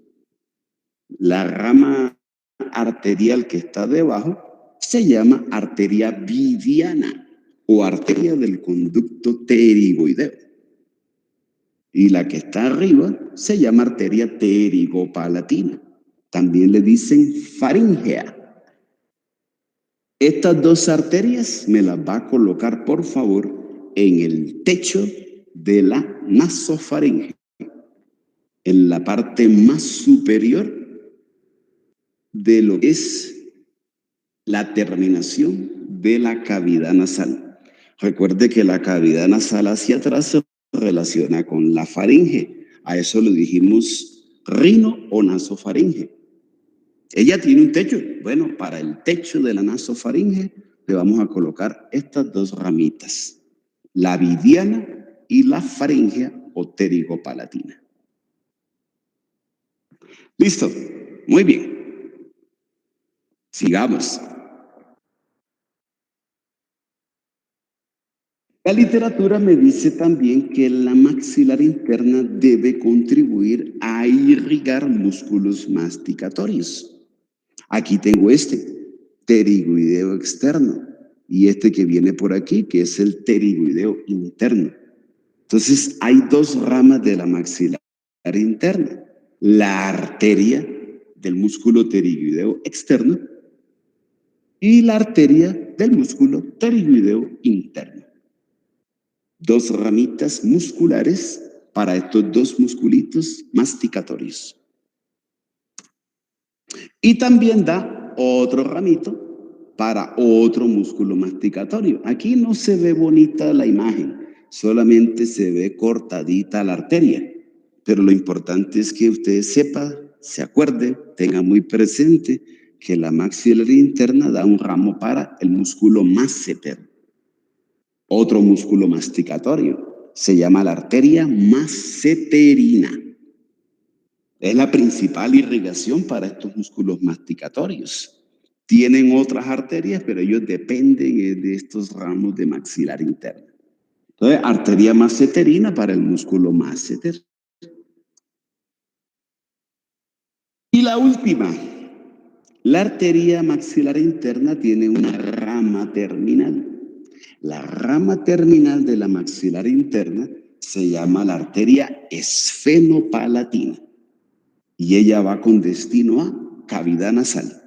La rama arterial que está debajo se llama arteria vidiana o arteria del conducto pterigoideo. Y la que está arriba se llama arteria pterigopalatina. También le dicen faríngea. Estas dos arterias me las va a colocar, por favor, en el techo de la nasofaringe, en la parte más superior de lo que es la terminación de la cavidad nasal. Recuerde que la cavidad nasal hacia atrás se relaciona con la faringe. A eso le dijimos rino o nasofaringe. Ella tiene un techo. Bueno, para el techo de la nasofaringe le vamos a colocar estas dos ramitas, la vidiana y la faringea o pterigopalatina. Listo, muy bien. Sigamos. La literatura me dice también que la maxilar interna debe contribuir a irrigar músculos masticatorios. Aquí tengo pterigoideo externo, y este que viene por aquí, que es el pterigoideo interno. Entonces, hay dos ramas de la maxilar interna. La arteria del músculo pterigoideo externo y la arteria del músculo pterigoideo interno. Dos ramitas musculares para estos dos musculitos masticatorios. Y también da otro ramito para otro músculo masticatorio. Aquí no se ve bonita la imagen, solamente se ve cortadita la arteria. Pero lo importante es que usted sepa, se acuerde, tenga muy presente que la maxilar interna da un ramo para el músculo masseter. Otro músculo masticatorio se llama la arteria masseterina. Es la principal irrigación para estos músculos masticatorios. Tienen otras arterias, pero ellos dependen de estos ramos de maxilar interna. Entonces, arteria masseterina para el músculo masseter. Y la última, la arteria maxilar interna tiene una rama terminal. La rama terminal de la maxilar interna se llama la arteria esfenopalatina y ella va con destino a cavidad nasal.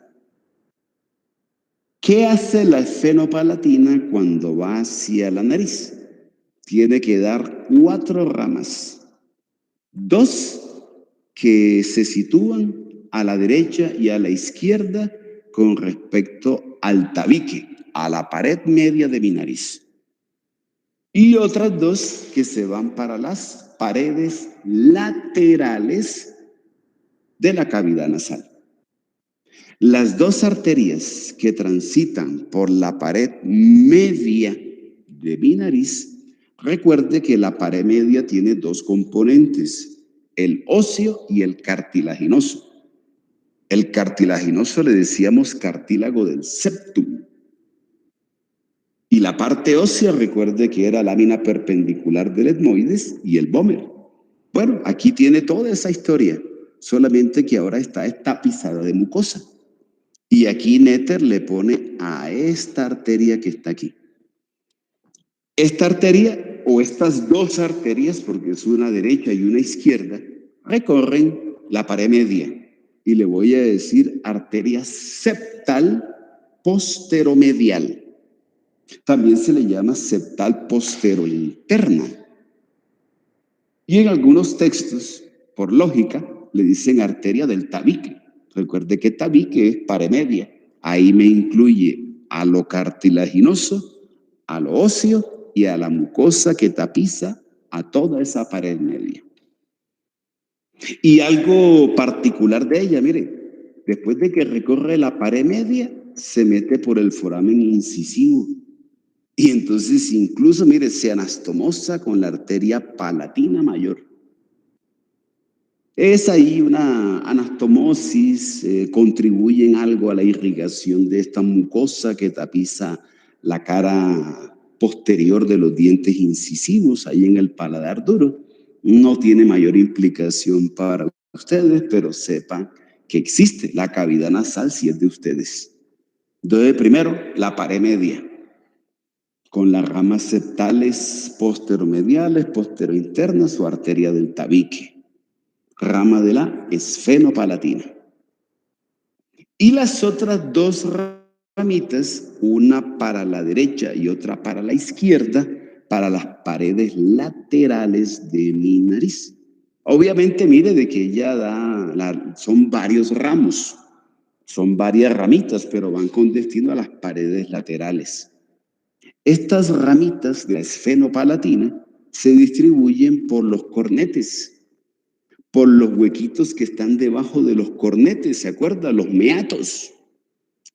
¿Qué hace la esfenopalatina cuando va hacia la nariz? Tiene que dar 4 ramas, 2 que se sitúan a la derecha y a la izquierda con respecto al tabique, a la pared media de mi nariz. Y otras 2 que se van para las paredes laterales de la cavidad nasal. Las 2 arterias que transitan por la pared media de mi nariz, recuerde que la pared media tiene 2 componentes, el óseo y el cartilaginoso. El cartilaginoso le decíamos cartílago del septum. Y la parte ósea, recuerde que era lámina perpendicular del etmoides y el vómer. Bueno, aquí tiene toda esa historia, solamente que ahora está tapizada de mucosa. Y aquí Netter le pone a esta arteria que está aquí. Esta arteria, o estas 2 arterias, porque es una derecha y una izquierda, recorren la pared media. Y le voy a decir arteria septal posteromedial. También se le llama septal posterointerna. Y en algunos textos, por lógica, le dicen arteria del tabique. Recuerde que tabique es pared media. Ahí me incluye a lo cartilaginoso, a lo óseo y a la mucosa que tapiza a toda esa pared media. Y algo particular de ella, mire, después de que recorre la pared media, se mete por el foramen incisivo. Y entonces incluso, mire, se anastomosa con la arteria palatina mayor. Es ahí una anastomosis, contribuye en algo a la irrigación de esta mucosa que tapiza la cara posterior de los dientes incisivos, ahí en el paladar duro. No tiene mayor implicación para ustedes, pero sepan que existe la cavidad nasal si es de ustedes. Entonces, primero, la pared media, con las ramas septales posteromediales, posterointernas o arteria del tabique. Rama de la esfenopalatina. Y las otras 2 ramitas, una para la derecha y otra para la izquierda, para las paredes laterales de mi nariz. Obviamente, mire, de que ella son varios ramos, son varias ramitas, pero van con destino a las paredes laterales. Estas ramitas de la esfenopalatina se distribuyen por los cornetes, por los huequitos que están debajo de los cornetes, ¿se acuerda? Los meatos.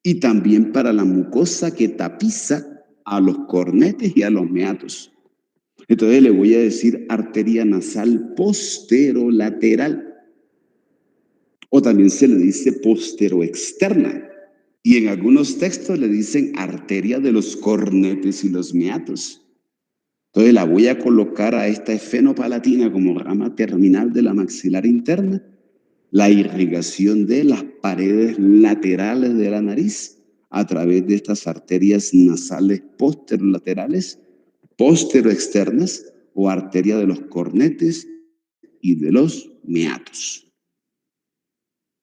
Y también para la mucosa que tapiza a los cornetes y a los meatos. Entonces le voy a decir arteria nasal posterolateral. O también se le dice posteroexterna. Y en algunos textos le dicen arteria de los cornetes y los meatos. Entonces la voy a colocar a esta esfenopalatina como rama terminal de la maxilar interna, la irrigación de las paredes laterales de la nariz a través de estas arterias nasales posterolaterales, posteroexternas o arteria de los cornetes y de los meatos.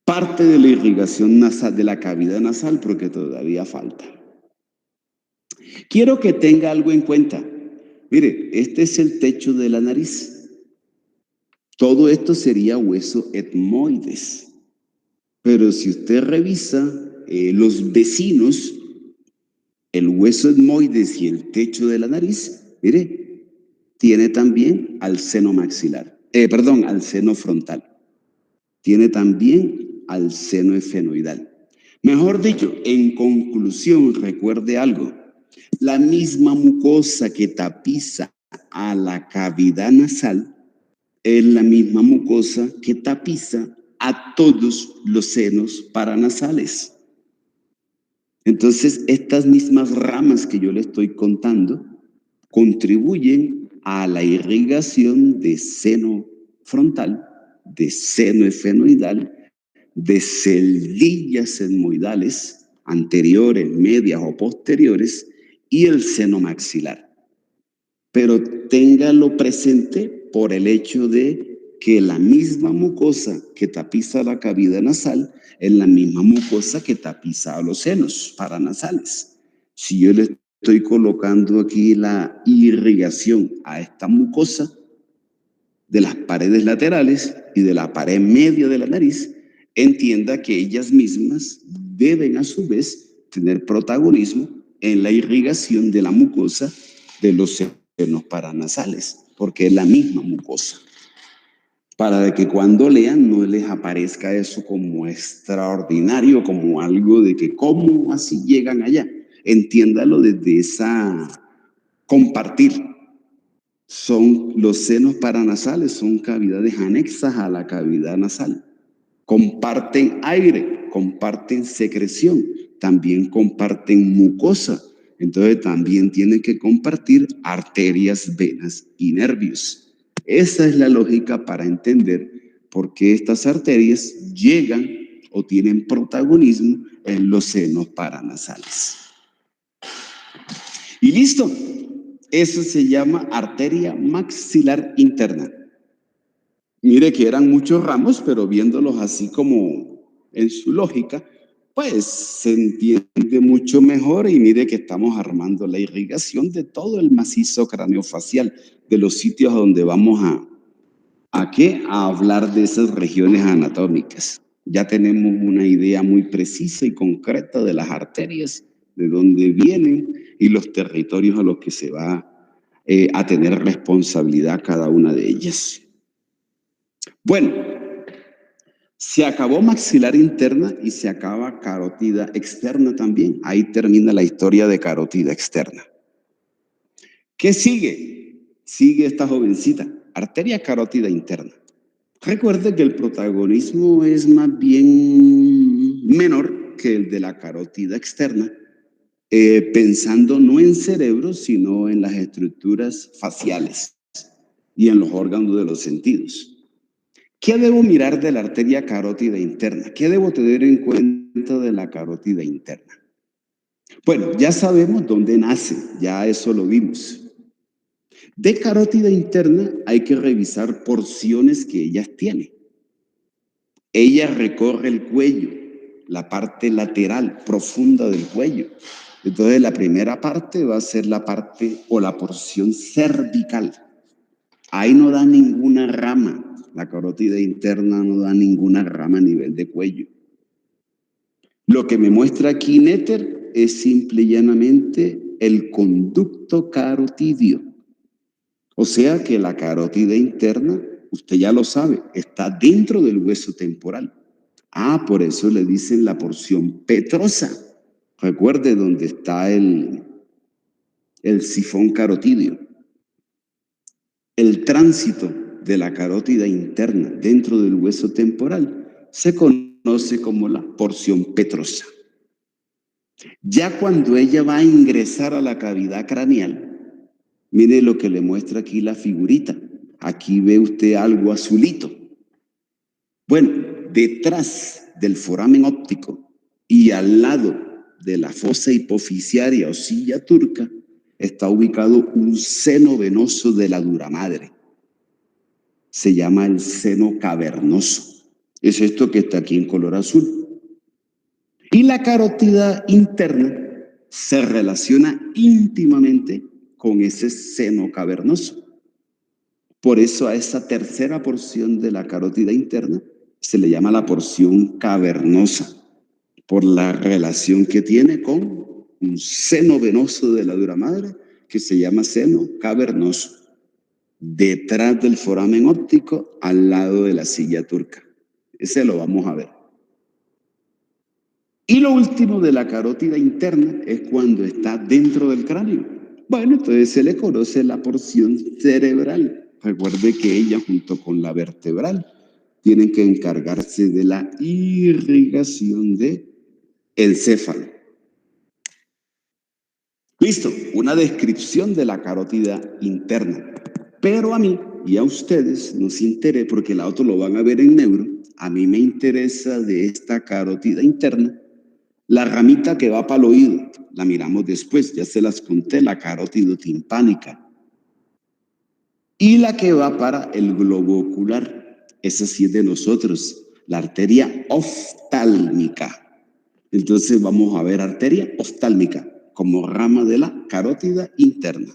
Parte de la irrigación nasal de la cavidad nasal porque todavía falta. Quiero que tenga algo en cuenta. Mire, este es el techo de la nariz. Todo esto sería hueso etmoides. Pero si usted revisa los vecinos, el hueso etmoides y el techo de la nariz, mire, tiene también al seno maxilar, al seno frontal. Tiene también al seno efenoidal. Mejor dicho, en conclusión, recuerde algo. La misma mucosa que tapiza a la cavidad nasal es la misma mucosa que tapiza a todos los senos paranasales. Entonces, estas mismas ramas que yo le estoy contando contribuyen a la irrigación de seno frontal, de seno efenoidal, de celdillas etmoidales anteriores, medias o posteriores y el seno maxilar. Pero téngalo presente por el hecho de que la misma mucosa que tapiza la cavidad nasal es la misma mucosa que tapiza a los senos paranasales. Si yo le estoy colocando aquí la irrigación a esta mucosa de las paredes laterales y de la pared media de la nariz, entienda que ellas mismas deben a su vez tener protagonismo en la irrigación de la mucosa de los senos paranasales, porque es la misma mucosa. Para que cuando lean no les aparezca eso como extraordinario, como algo de que cómo así llegan allá. Entiéndalo desde esa compartir. Los senos paranasales son cavidades anexas a la cavidad nasal. Comparten aire, comparten secreción, también comparten mucosa. Entonces también tienen que compartir arterias, venas y nervios. Esa es la lógica para entender por qué estas arterias llegan o tienen protagonismo en los senos paranasales. Y listo. Eso se llama arteria maxilar interna. Mire que eran muchos ramos, pero viéndolos así como en su lógica, pues se entiende mucho mejor y mire que estamos armando la irrigación de todo el macizo craneofacial, de los sitios donde vamos a hablar de esas regiones anatómicas. Ya tenemos una idea muy precisa y concreta de las arterias, de dónde vienen y los territorios a los que se va a tener responsabilidad cada una de ellas. Bueno, se acabó maxilar interna y se acaba carótida externa también. Ahí termina la historia de carótida externa. ¿Qué sigue? Sigue esta jovencita, arteria carótida interna. Recuerde que el protagonismo es más bien menor que el de la carótida externa, pensando no en cerebro, sino en las estructuras faciales y en los órganos de los sentidos. ¿Qué debo mirar de la arteria carótida interna? ¿Qué debo tener en cuenta de la carótida interna? Bueno, ya sabemos dónde nace, ya eso lo vimos. De carótida interna hay que revisar porciones que ella tiene. Ella recorre el cuello, la parte lateral, profunda del cuello. Entonces la primera parte va a ser la parte o la porción cervical. Ahí no da ninguna rama. La carótida interna no da ninguna rama a nivel de cuello. Lo que me muestra aquí Netter es simple y llanamente el conducto carotidio. O sea que la carótida interna, usted ya lo sabe, está dentro del hueso temporal. Por eso le dicen la porción petrosa. Recuerde dónde está el sifón carotidio. El tránsito de la carótida interna dentro del hueso temporal se conoce como la porción petrosa. Ya cuando ella va a ingresar a la cavidad craneal, Mire lo que le muestra aquí la figurita. Aquí ve usted algo azulito. Bueno, detrás del foramen óptico y al lado de la fosa hipofisiaria o silla turca está ubicado un seno venoso de la dura madre. Se llama el seno cavernoso. Es esto que está aquí en color azul. Y la carótida interna se relaciona íntimamente con ese seno cavernoso. Por eso a esa tercera porción de la carótida interna se le llama la porción cavernosa, por la relación que tiene con un seno venoso de la dura madre que se llama seno cavernoso, detrás del foramen óptico, al lado de la silla turca. Ese lo vamos a ver. Y lo último de la carótida interna es cuando está dentro del cráneo. Bueno, entonces se le conoce la porción cerebral. Recuerde que ella, junto con la vertebral, tienen que encargarse de la irrigación del encéfalo. Listo, una descripción de la carótida interna. Pero a mí y a ustedes nos interesa, porque la otra lo van a ver en neuro, a mí me interesa de esta carótida interna la ramita que va para el oído. La miramos después, ya se las conté, la carótida timpánica. Y la que va para el globo ocular, esa sí es de nosotros, la arteria oftálmica. Entonces vamos a ver arteria oftálmica como rama de la carótida interna.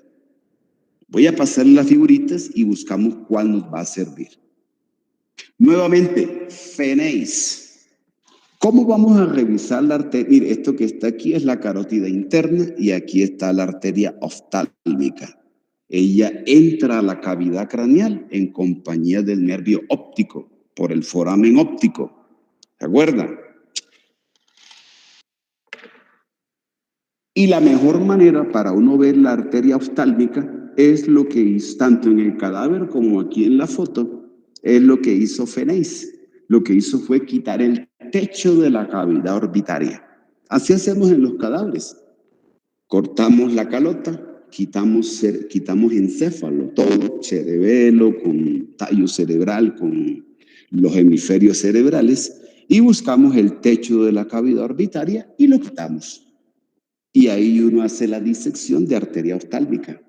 Voy a pasarle las figuritas y buscamos cuál nos va a servir. Nuevamente, FENEIS. ¿Cómo vamos a revisar la arteria? Mire, esto que está aquí es la carótida interna y aquí está la arteria oftálmica. Ella entra a la cavidad craneal en compañía del nervio óptico, por el foramen óptico. ¿Se acuerdan? Y la mejor manera para uno ver la arteria oftálmica es lo que hizo, tanto en el cadáver como aquí en la foto, es lo que hizo FENEIS. Lo que hizo fue quitar el techo de la cavidad orbitaria. Así hacemos en los cadáveres. Cortamos la calota, quitamos encéfalo, todo, cerebelo, con tallo cerebral, con los hemisferios cerebrales, y buscamos el techo de la cavidad orbitaria y lo quitamos. Y ahí uno hace la disección de arteria oftálmica.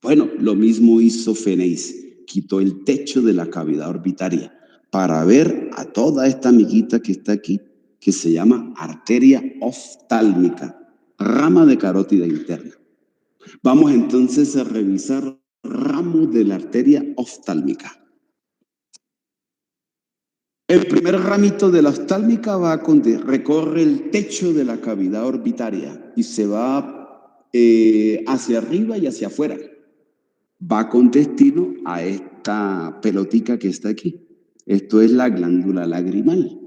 Bueno, lo mismo hizo FENEIS, quitó el techo de la cavidad orbitaria para ver a toda esta amiguita que está aquí, que se llama arteria oftálmica, rama de carótida interna. Vamos entonces a revisar ramos de la arteria oftálmica. El primer ramito de la oftálmica recorre el techo de la cavidad orbitaria y se va hacia arriba y hacia afuera. Va con destino a esta pelotica que está aquí. Esto es la glándula lagrimal.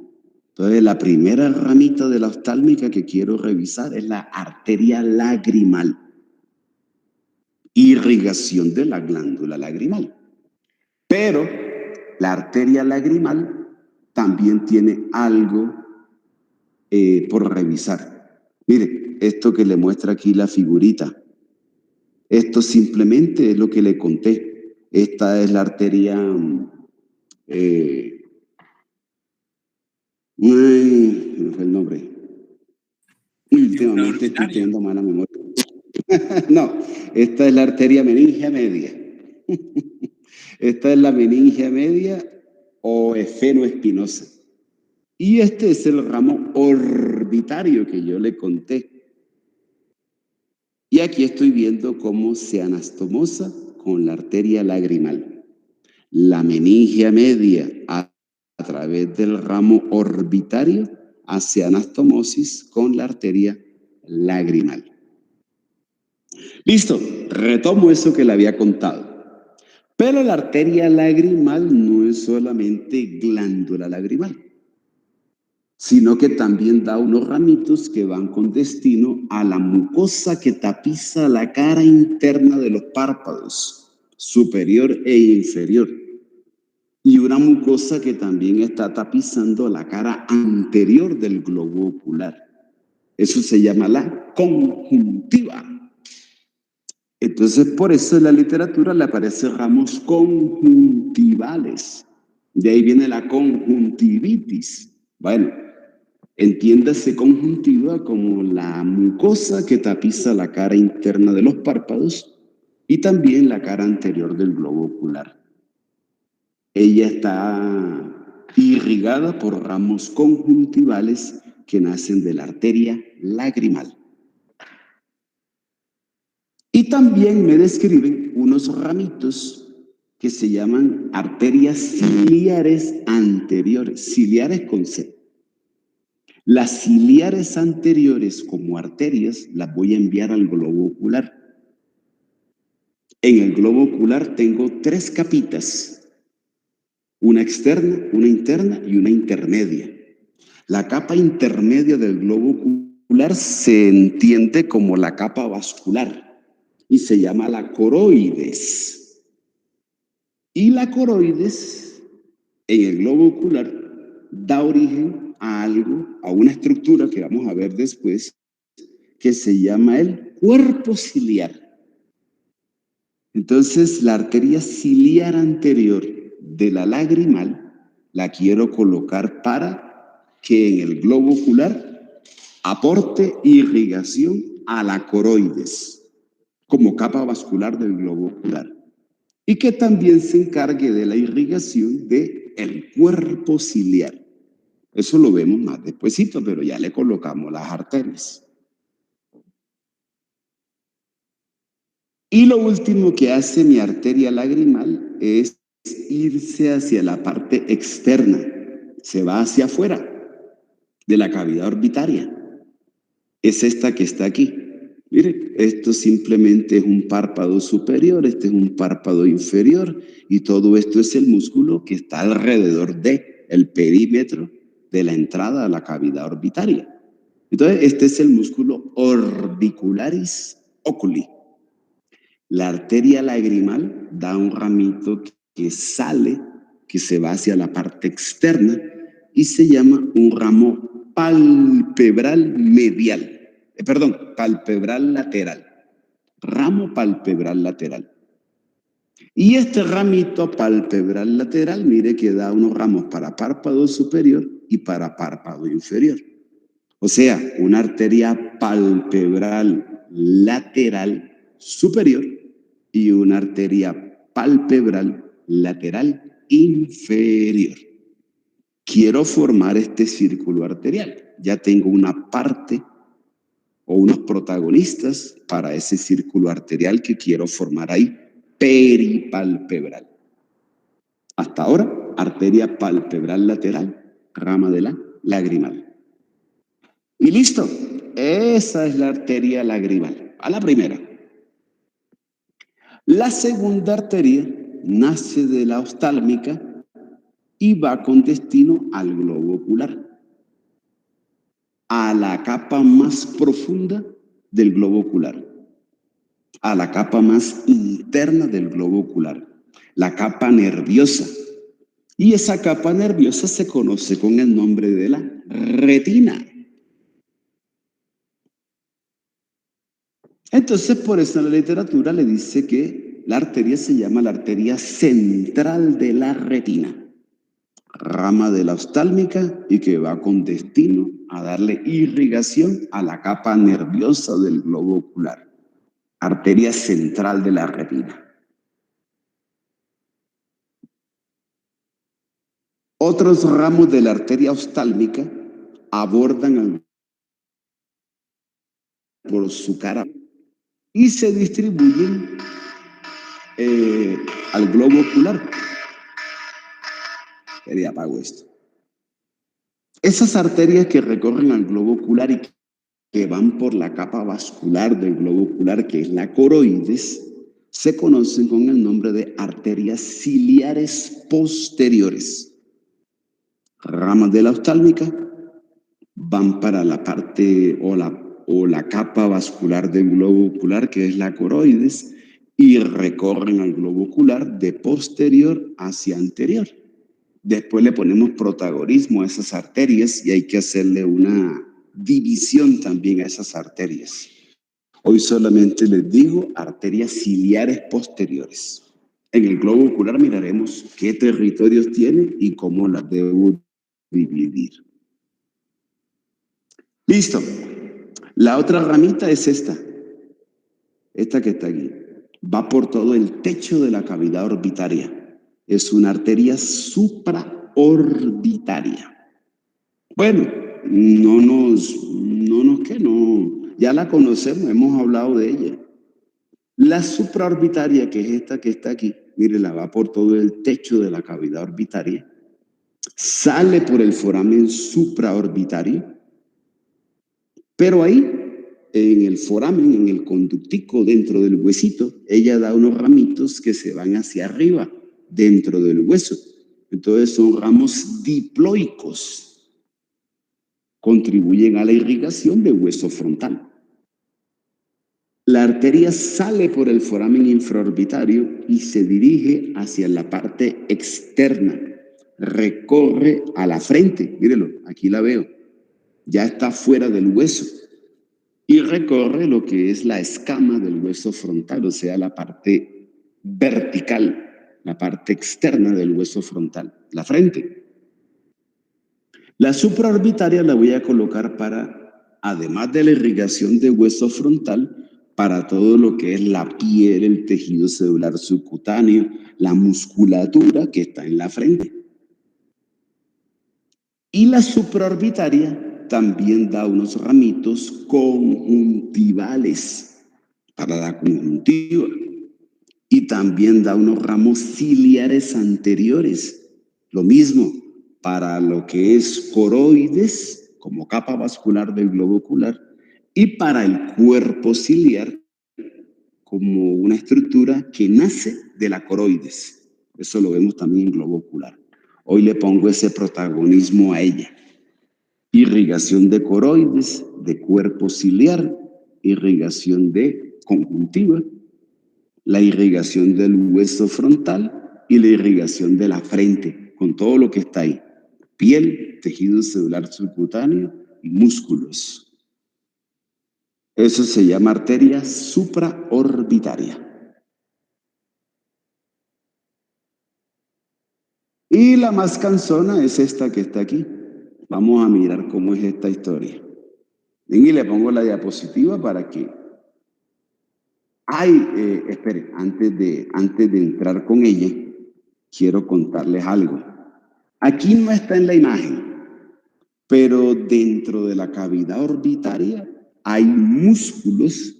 Entonces, la primera ramita de la oftálmica que quiero revisar es la arteria lagrimal. Irrigación de la glándula lagrimal. Pero la arteria lagrimal también tiene algo por revisar. Mire, esto que le muestra aquí la figurita. Esto simplemente es lo que le conté. Esta es la arteria... no fue el nombre. Últimamente estoy teniendo mala memoria. No, esta es la arteria meningia media. Esta es la meningia media o esfenoespinosa. Y este es el ramo orbitario que yo le conté. Y aquí estoy viendo cómo se anastomosa con la arteria lagrimal. La meningia media a través del ramo orbitario hace anastomosis con la arteria lagrimal. Listo, retomo eso que le había contado. Pero la arteria lagrimal no es solamente glándula lagrimal, sino que también da unos ramitos que van con destino a la mucosa que tapiza la cara interna de los párpados, superior e inferior. Y una mucosa que también está tapizando la cara anterior del globo ocular. Eso se llama la conjuntiva. Entonces, por eso en la literatura le aparecen ramos conjuntivales. De ahí viene la conjuntivitis. Bueno, entiéndase conjuntiva como la mucosa que tapiza la cara interna de los párpados y también la cara anterior del globo ocular. Ella está irrigada por ramos conjuntivales que nacen de la arteria lagrimal. Y también me describen unos ramitos que se llaman arterias ciliares anteriores, ciliares con C. Las ciliares anteriores como arterias las voy a enviar al globo ocular. En el globo ocular tengo 3 capitas, una externa, una interna y una intermedia. La capa intermedia del globo ocular se entiende como la capa vascular y se llama la coroides. Y la coroides en el globo ocular da origen a algo, a una estructura que vamos a ver después, que se llama el cuerpo ciliar. Entonces, la arteria ciliar anterior de la lagrimal la quiero colocar para que en el globo ocular aporte irrigación a la coroides como capa vascular del globo ocular y que también se encargue de la irrigación del cuerpo ciliar. Eso lo vemos más despuesito, pero ya le colocamos las arterias. Y lo último que hace mi arteria lagrimal es irse hacia la parte externa. Se va hacia afuera de la cavidad orbitaria. Es esta que está aquí. Mire, esto simplemente es un párpado superior, este es un párpado inferior y todo esto es el músculo que está alrededor del perímetro de la entrada a la cavidad orbitaria. Entonces, este es el músculo orbicularis oculi. La arteria lagrimal da un ramito que sale, que se va hacia la parte externa y se llama un ramo palpebral medial. Palpebral lateral. Ramo palpebral lateral. Y este ramito palpebral lateral, mire que da unos ramos para párpado superior y para párpado inferior. O sea, una arteria palpebral lateral superior y una arteria palpebral lateral inferior. Quiero formar este círculo arterial. Ya tengo una parte o unos protagonistas para ese círculo arterial que quiero formar ahí, peripalpebral. Hasta ahora, arteria palpebral lateral, rama de la lagrimal. Y listo, esa es la arteria lagrimal. A la primera. La segunda arteria nace de la oftálmica y va con destino al globo ocular, a la capa más profunda del globo ocular, a la capa más interna del globo ocular, la capa nerviosa. Y esa capa nerviosa se conoce con el nombre de la retina. Entonces, por eso en la literatura le dice que la arteria se llama la arteria central de la retina, rama de la oftálmica y que va con destino a darle irrigación a la capa nerviosa del globo ocular. Arteria central de la retina. Otros ramos de la arteria oftálmica abordan por su cara y se distribuyen al globo ocular. Ya apago esto. Esas arterias que recorren al globo ocular y que van por la capa vascular del globo ocular, que es la coroides, se conocen con el nombre de arterias ciliares posteriores. Ramas de la oftálmica van para la parte o la capa vascular del globo ocular, que es la coroides, y recorren al globo ocular de posterior hacia anterior. Después le ponemos protagonismo a esas arterias y hay que hacerle una división también a esas arterias. Hoy solamente les digo arterias ciliares posteriores. En el globo ocular miraremos qué territorios tiene y cómo las debo dividir. Listo. La otra ramita es esta que está aquí. Va por todo el techo de la cavidad orbitaria. Es una arteria supraorbitaria. Bueno, ya la conocemos, hemos hablado de ella. La supraorbitaria, que es esta que está aquí, mire, la va por todo el techo de la cavidad orbitaria, sale por el foramen supraorbitario, pero ahí, en el foramen, en el conductico dentro del huesito, ella da unos ramitos que se van hacia arriba, dentro del hueso. Entonces son ramos diploicos, contribuyen a la irrigación del hueso frontal. La arteria sale por el foramen infraorbitario y se dirige hacia la parte externa. Recorre a la frente, mírelo, aquí la veo. Ya está fuera del hueso. Y recorre lo que es la escama del hueso frontal, o sea, la parte vertical, la parte externa del hueso frontal, la frente. La supraorbitaria la voy a colocar para, además de la irrigación del hueso frontal, para todo lo que es la piel, el tejido celular subcutáneo, la musculatura que está en la frente. Y la supraorbitaria también da unos ramitos conjuntivales para la conjuntiva. Y también da unos ramos ciliares anteriores. Lo mismo para lo que es coroides, como capa vascular del globo ocular, y para el cuerpo ciliar, como una estructura que nace de la coroides. Eso lo vemos también en globo ocular. Hoy le pongo ese protagonismo a ella. Irrigación de coroides, de cuerpo ciliar, irrigación de conjuntiva, la irrigación del hueso frontal y la irrigación de la frente, con todo lo que está ahí. Piel, tejido celular subcutáneo y músculos. Eso se llama arteria supraorbitaria. Y la más cansona es esta que está aquí. Vamos a mirar cómo es esta historia. Y le pongo la diapositiva para que... espere, antes de entrar con ella, quiero contarles algo. Aquí no está en la imagen, pero dentro de la cavidad orbitaria hay músculos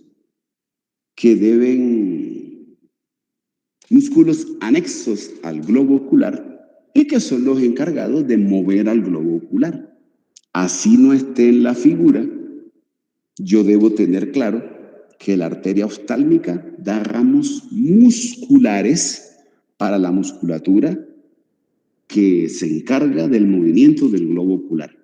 músculos anexos al globo ocular y que son los encargados de mover al globo ocular. Así no esté en la figura, yo debo tener claro que la arteria oftálmica da ramos musculares para la musculatura que se encarga del movimiento del globo ocular.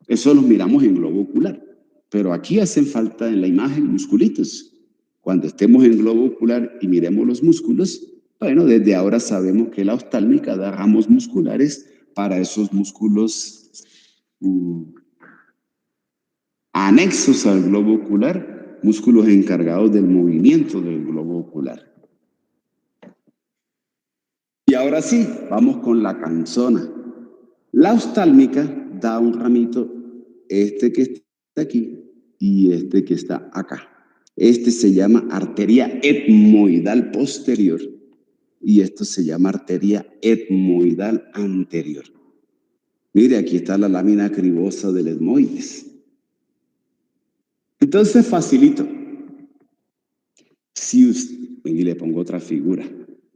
Eso lo miramos en globo ocular, pero aquí hacen falta en la imagen musculitos. Cuando estemos en globo ocular y miremos los músculos, bueno, desde ahora sabemos que la oftálmica da ramos musculares para esos músculos anexos al globo ocular, músculos encargados del movimiento del globo ocular. Y ahora sí, vamos con la cansona. La oftálmica da un ramito, este que está aquí y este que está acá. Este se llama arteria etmoidal posterior y esto se llama arteria etmoidal anterior. Mire, aquí está la lámina cribosa del etmoides. Entonces, facilito. Si usted, y le pongo otra figura.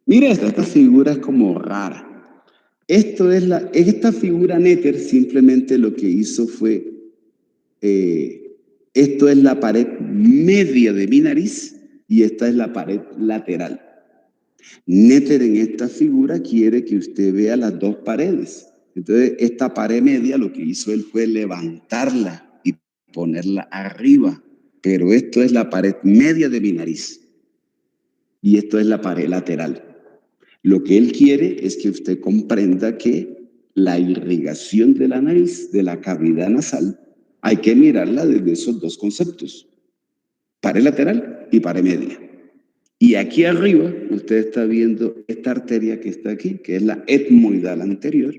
Mire, esta figura es como rara. Esta figura Netter simplemente lo que hizo fue, esto es la pared media de mi nariz y esta es la pared lateral. Netter en esta figura quiere que usted vea las dos paredes. Entonces, esta pared media lo que hizo él fue levantarla y ponerla arriba. Pero esto es la pared media de mi nariz. Y esto es la pared lateral. Lo que él quiere es que usted comprenda que la irrigación de la nariz, de la cavidad nasal, hay que mirarla desde esos dos conceptos. pared lateral y pared media. Y aquí arriba usted está viendo esta arteria que está aquí, que es la etmoidal anterior,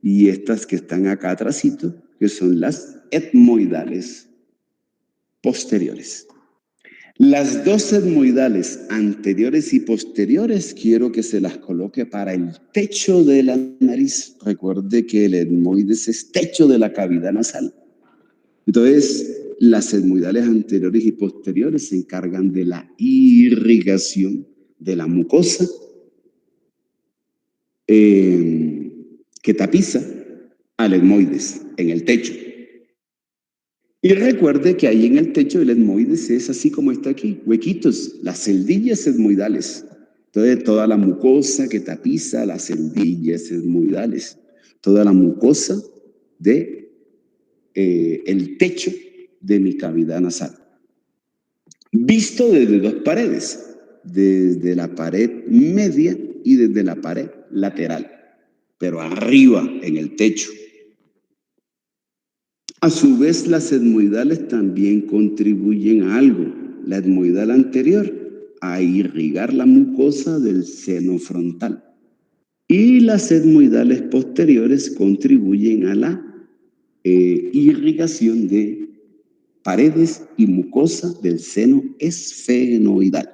y estas que están acá atrásito, que son las etmoidales posteriores. Las dos etmoidales anteriores y posteriores quiero que se las coloque para el techo de la nariz. Recuerde que el etmoides es techo de la cavidad nasal. Entonces, las etmoidales anteriores y posteriores se encargan de la irrigación de la mucosa que tapiza al etmoides en el techo. Y recuerde que ahí en el techo del etmoides es así como está aquí, huequitos, las celdillas etmoidales. Entonces, toda la mucosa que tapiza las celdillas etmoidales, toda la mucosa de el techo de mi cavidad nasal. Visto desde dos paredes, desde la pared media y desde la pared lateral, pero arriba en el techo. A su vez, las etmoidales también contribuyen a algo. La etmoidal anterior, a irrigar la mucosa del seno frontal. Y las etmoidales posteriores contribuyen a la irrigación de paredes y mucosa del seno esfenoidal.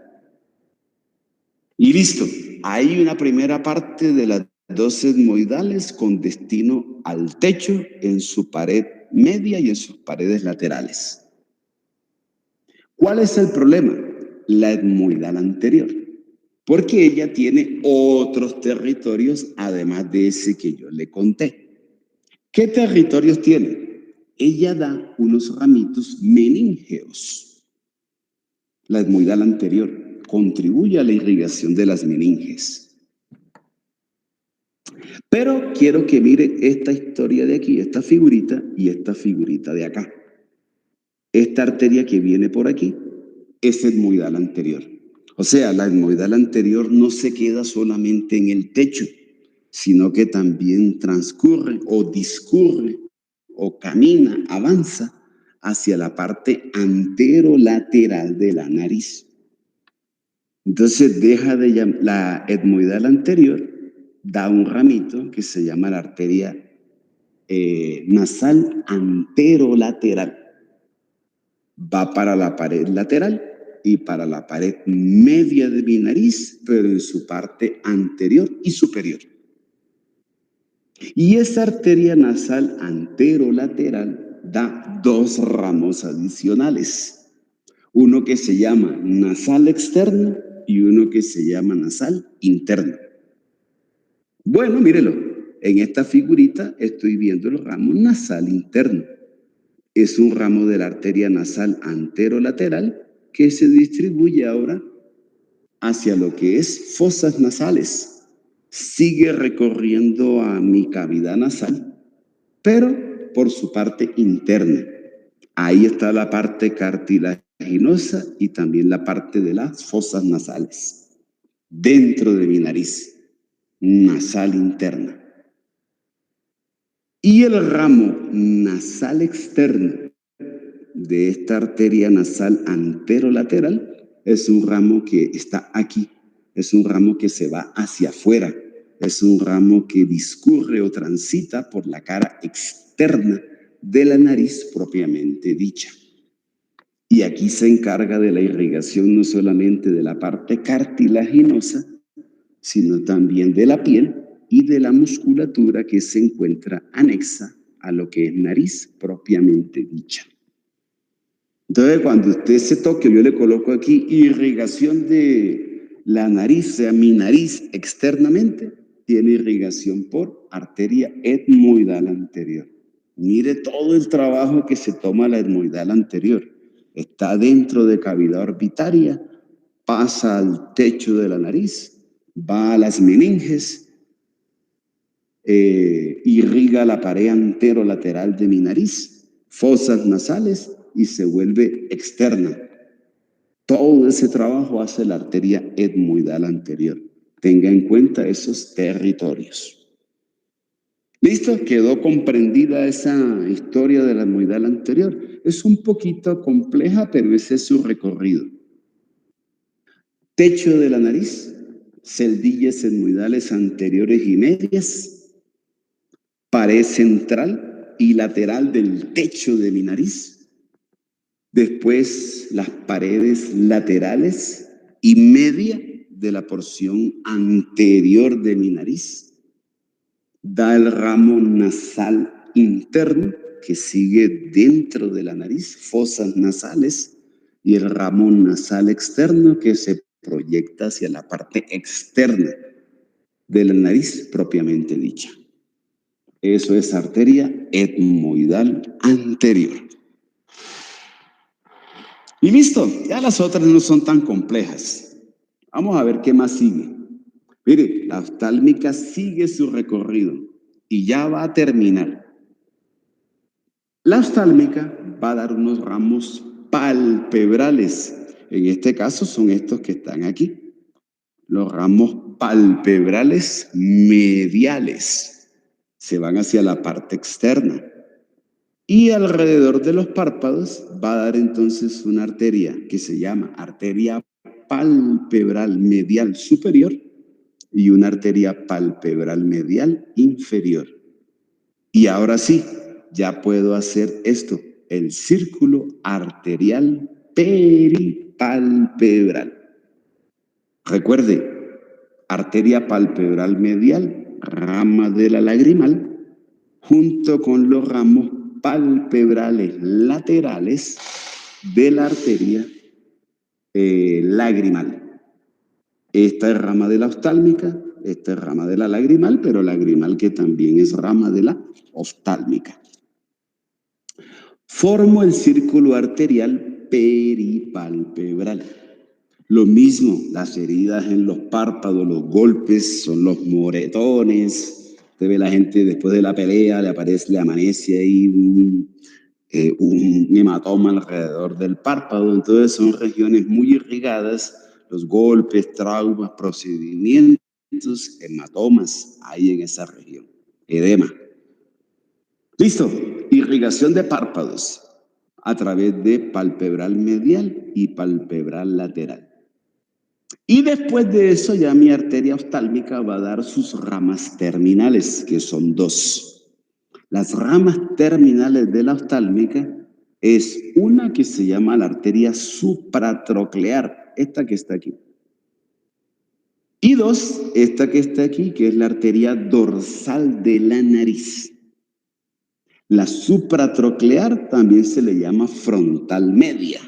Y listo. Hay una primera parte de las dos etmoidales con destino al techo en su pared media y en sus paredes laterales. ¿Cuál es el problema? La etmoidal anterior, porque ella tiene otros territorios además de ese que yo le conté. ¿Qué territorios tiene? Ella da unos ramitos meníngeos. La etmoidal anterior contribuye a la irrigación de las meninges. Pero quiero que mire esta historia de aquí, esta figurita y esta figurita de acá. Esta arteria que viene por aquí es etmoidal anterior. O sea, la etmoidal anterior no se queda solamente en el techo, sino que también transcurre o discurre o camina, avanza hacia la parte anterolateral de la nariz. Entonces deja de llamar, la etmoidal anterior da un ramito que se llama la arteria nasal anterolateral. Va para la pared lateral y para la pared media de mi nariz, pero en su parte anterior y superior. Y esa arteria nasal anterolateral da dos ramos adicionales. Uno que se llama nasal externo y uno que se llama nasal interno. Bueno, mírelo. En esta figurita estoy viendo el ramo nasal interno. Es un ramo de la arteria nasal anterolateral que se distribuye ahora hacia lo que es fosas nasales. Sigue recorriendo a mi cavidad nasal, pero por su parte interna. Ahí está la parte cartilaginosa y también la parte de las fosas nasales. Dentro de mi nariz, nasal interna. Y el ramo nasal externo de esta arteria nasal anterolateral es un ramo que está aquí, es un ramo que se va hacia afuera, es un ramo que discurre o transita por la cara externa de la nariz propiamente dicha. Y aquí se encarga de la irrigación no solamente de la parte cartilaginosa, sino también de la piel y de la musculatura que se encuentra anexa a lo que es nariz propiamente dicha. Entonces, cuando usted se toque, yo le coloco aquí irrigación de la nariz, o sea, mi nariz externamente tiene irrigación por arteria etmoidal anterior. Mire todo el trabajo que se toma la etmoidal anterior. Está dentro de cavidad orbitaria, pasa al techo de la nariz, va a las meninges, irriga la pared anterolateral de mi nariz, fosas nasales y se vuelve externa. Todo ese trabajo hace la arteria etmoidal anterior. Tenga en cuenta esos territorios. ¿Listo? Quedó comprendida esa historia de la etmoidal anterior. Es un poquito compleja, pero ese es su recorrido. Techo de la nariz, celdillas etmoidales anteriores y medias, pared central y lateral del techo de mi nariz. Después las paredes laterales y media de la porción anterior de mi nariz. Da el ramo nasal interno que sigue dentro de la nariz, fosas nasales, y el ramo nasal externo que se proyecta hacia la parte externa de la nariz propiamente dicha. Eso es arteria etmoidal anterior. Y listo, ya las otras no son tan complejas. Vamos a ver qué más sigue. Mire, la oftálmica sigue su recorrido y ya va a terminar. La oftálmica va a dar unos ramos palpebrales. En este caso son estos que están aquí. Los ramos palpebrales mediales se van hacia la parte externa. Y alrededor de los párpados va a dar entonces una arteria que se llama arteria palpebral medial superior y una arteria palpebral medial inferior. Y ahora sí, ya puedo hacer esto, el círculo arterial peripalpebral. Recuerde, arteria palpebral medial, rama de la lagrimal, junto con los ramos palpebrales laterales de la arteria lagrimal. Esta es rama de la oftálmica, esta es rama de la lagrimal, pero lagrimal que también es rama de la oftálmica. Formo el círculo arterial peripalpebral. Lo mismo, las heridas en los párpados, los golpes, son los moretones. Usted ve la gente después de la pelea, le amanece ahí un hematoma alrededor del párpado. Entonces son regiones muy irrigadas. Los golpes, traumas, procedimientos, hematomas hay en esa región. Edema. Listo. Irrigación de párpados a través de palpebral medial y palpebral lateral. Y después de eso ya mi arteria oftálmica va a dar sus ramas terminales, que son dos. Las ramas terminales de la oftálmica es una que se llama la arteria supratroclear, esta que está aquí. Y dos, esta que está aquí, que es la arteria dorsal de la nariz. La supratroclear también se le llama frontal media.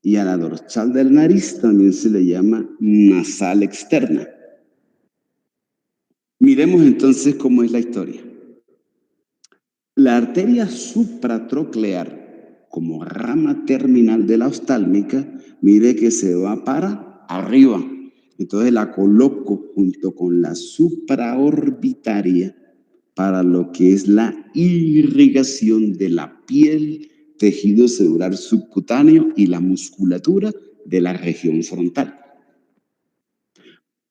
Y a la dorsal de la nariz también se le llama nasal externa. Miremos entonces cómo es la historia. La arteria supratroclear, como rama terminal de la oftálmica, mire que se va para arriba. Entonces la coloco junto con la supraorbitaria para lo que es la irrigación de la piel, tejido celular subcutáneo y la musculatura de la región frontal.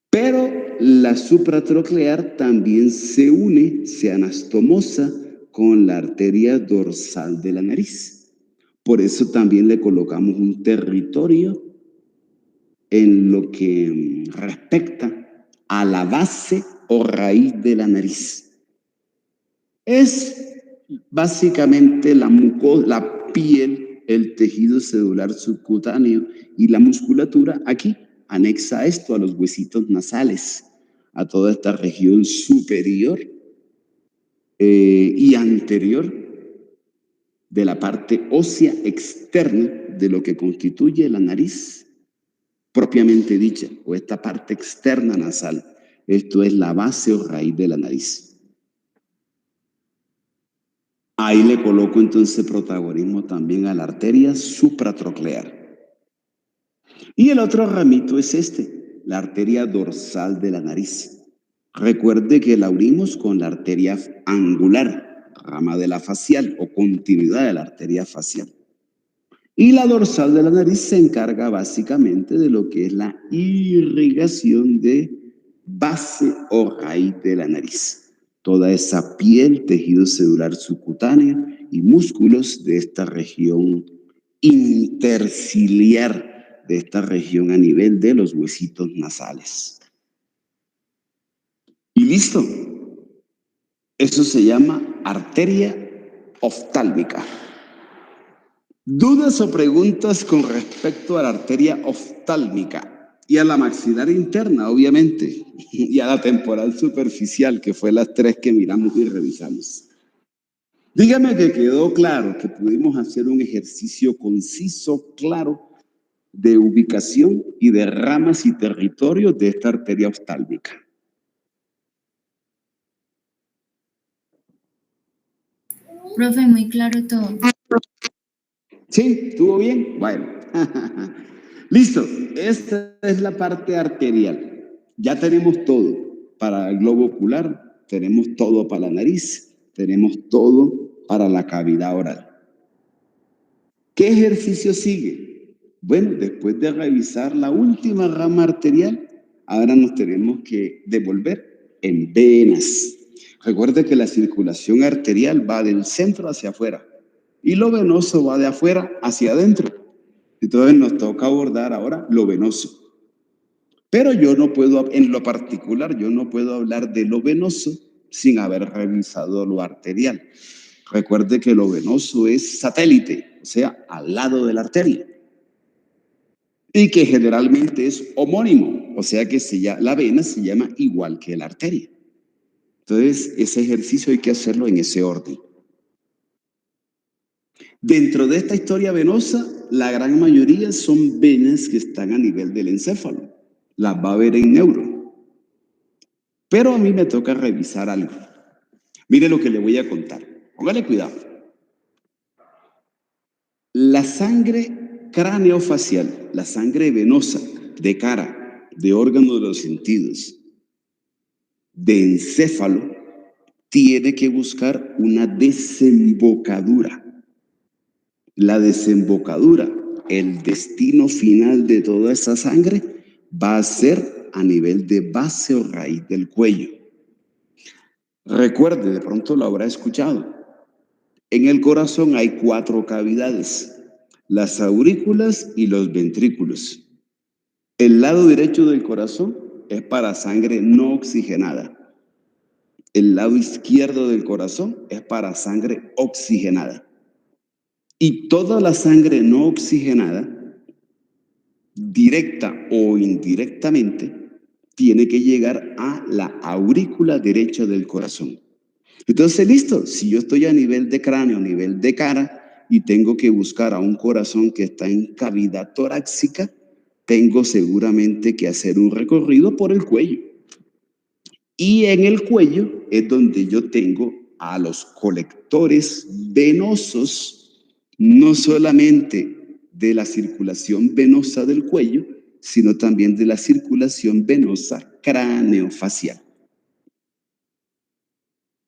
Pero la supratroclear también se une, se anastomosa con la arteria dorsal de la nariz. Por eso también le colocamos un territorio en lo que respecta a la base o raíz de la nariz. Es básicamente la mucosa, la piel, el tejido celular subcutáneo y la musculatura aquí, anexa a esto, a los huesitos nasales, a toda esta región superior y anterior de la parte ósea externa de lo que constituye la nariz propiamente dicha, o esta parte externa nasal. Esto es la base o raíz de la nariz. Ahí le coloco entonces protagonismo también a la arteria supratroclear. Y el otro ramito es este, la arteria dorsal de la nariz. Recuerde que la unimos con la arteria angular, rama de la facial o continuidad de la arteria facial. Y la dorsal de la nariz se encarga básicamente de lo que es la irrigación de base o raíz de la nariz. toda esa piel, tejido celular subcutáneo y músculos de esta región interciliar, de esta región a nivel de los huesitos nasales. Y listo. Eso se llama arteria oftálmica. ¿Dudas o preguntas con respecto a la arteria oftálmica y a la maxilar interna, obviamente, y a la temporal superficial, que fue las tres que miramos y revisamos? Dígame que quedó claro, que pudimos hacer un ejercicio conciso, claro, de ubicación y de ramas y territorios de esta arteria oftálmica. Profe, muy claro todo. ¿Sí? ¿Estuvo bien? Bueno. Listo. Esta es la parte arterial. Ya tenemos todo para el globo ocular, tenemos todo para la nariz, tenemos todo para la cavidad oral. ¿Qué ejercicio sigue? Bueno, después de revisar la última rama arterial, ahora nos tenemos que devolver en venas. Recuerde que la circulación arterial va del centro hacia afuera y lo venoso va de afuera hacia adentro. Entonces nos toca abordar ahora lo venoso. Pero yo no puedo, en lo particular, yo no puedo hablar de lo venoso sin haber revisado lo arterial. Recuerde que lo venoso es satélite, o sea, al lado de la arteria. Y que generalmente es homónimo, o sea que la vena se llama igual que la arteria. Entonces, ese ejercicio hay que hacerlo en ese orden. Dentro de esta historia venosa, la gran mayoría son venas que están a nivel del encéfalo. Las va a ver en neuro. Pero a mí me toca revisar algo. Mire lo que le voy a contar. Póngale cuidado. La sangre craneofacial, la sangre venosa de cara, de órgano de los sentidos, de encéfalo, tiene que buscar una desembocadura. La desembocadura, el destino final de toda esa sangre, va a ser a nivel de base o raíz del cuello. Recuerde, de pronto lo habrá escuchado. En el corazón hay 4 cavidades, las aurículas y los ventrículos. El lado derecho del corazón es para sangre no oxigenada. El lado izquierdo del corazón es para sangre oxigenada. Y toda la sangre no oxigenada, directa o indirectamente, tiene que llegar a la aurícula derecha del corazón. Entonces, listo, si yo estoy a nivel de cráneo, a nivel de cara, y tengo que buscar a un corazón que está en cavidad torácica, tengo seguramente que hacer un recorrido por el cuello. Y en el cuello es donde yo tengo a los colectores venosos, no solamente de la circulación venosa del cuello, sino también de la circulación venosa craneofacial.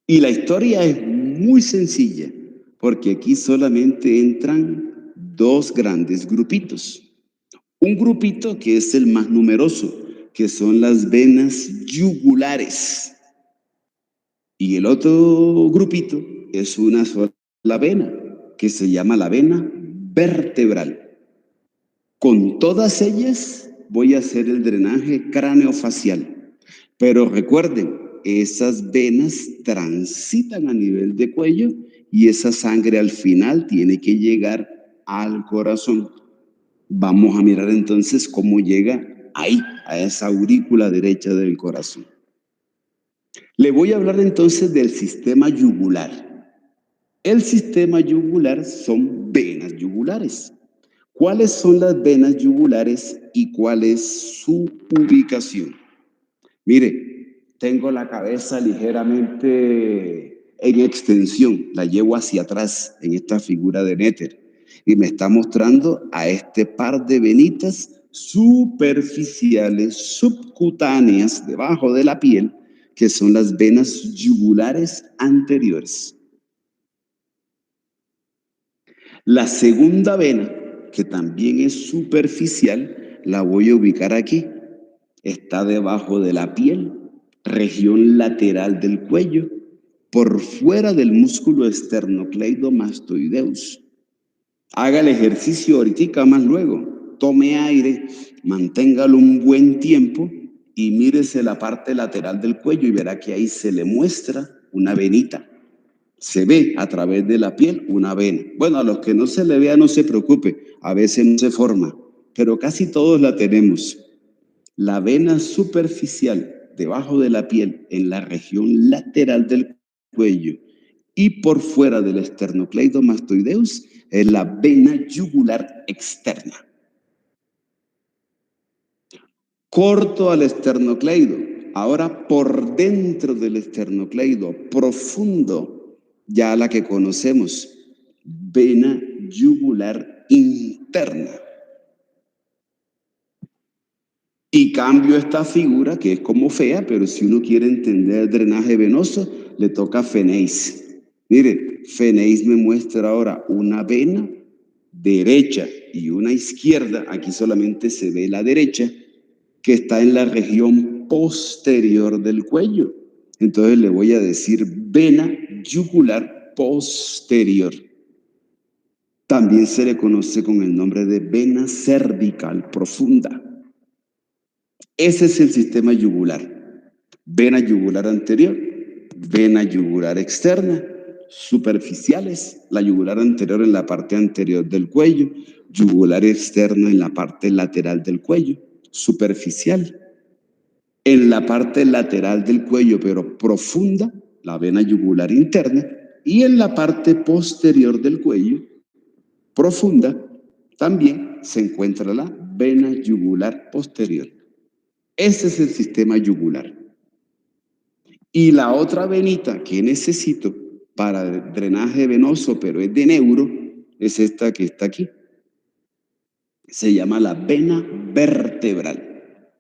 Y la historia es muy sencilla, porque aquí solamente entran 2 grandes grupitos. Un grupito que es el más numeroso, que son las venas yugulares. Y el otro grupito es una sola vena, que se llama la vena vertebral. Con todas ellas voy a hacer el drenaje craneofacial. Pero recuerden, esas venas transitan a nivel de cuello y esa sangre al final tiene que llegar al corazón. Vamos a mirar entonces cómo llega ahí, a esa aurícula derecha del corazón. Le voy a hablar entonces del sistema yugular. El sistema yugular son venas yugulares. ¿Cuáles son las venas yugulares y cuál es su ubicación? Mire, tengo la cabeza ligeramente en extensión, la llevo hacia atrás en esta figura de Netter y me está mostrando a este par de venitas superficiales, subcutáneas, debajo de la piel, que son las venas yugulares anteriores. La segunda vena, que también es superficial, la voy a ubicar aquí. Está debajo de la piel, región lateral del cuello, por fuera del músculo esternocleidomastoideus. Haga el ejercicio ahorita más luego. Tome aire, manténgalo un buen tiempo y mírese la parte lateral del cuello y verá que ahí se le muestra una venita. Se ve a través de la piel una vena. Bueno, a los que no se le vea no se preocupe, a veces no se forma, pero casi todos la tenemos. La vena superficial debajo de la piel en la región lateral del cuello y por fuera del esternocleidomastoideus es la vena yugular externa. Corto al esternocleido, ahora por dentro del esternocleido, profundo, ya la que conocemos, vena yugular interna. Y cambio esta figura, que es como fea, pero si uno quiere entender el drenaje venoso, le toca Feneis. Mire, Feneis me muestra ahora una vena derecha y una izquierda. Aquí solamente se ve la derecha, que está en la región posterior del cuello. Entonces le voy a decir vena yugular posterior. También se le conoce con el nombre de vena cervical profunda. Ese es el sistema yugular. Vena yugular anterior, vena yugular externa, superficiales, la yugular anterior en la parte anterior del cuello, yugular externo en la parte lateral del cuello, superficial. En la parte lateral del cuello, pero profunda, la vena yugular interna, y en la parte posterior del cuello, profunda, también se encuentra la vena yugular posterior. Ese es el sistema yugular. Y la otra venita que necesito para drenaje venoso, pero es de neuro, es esta que está aquí. Se llama la vena vertebral.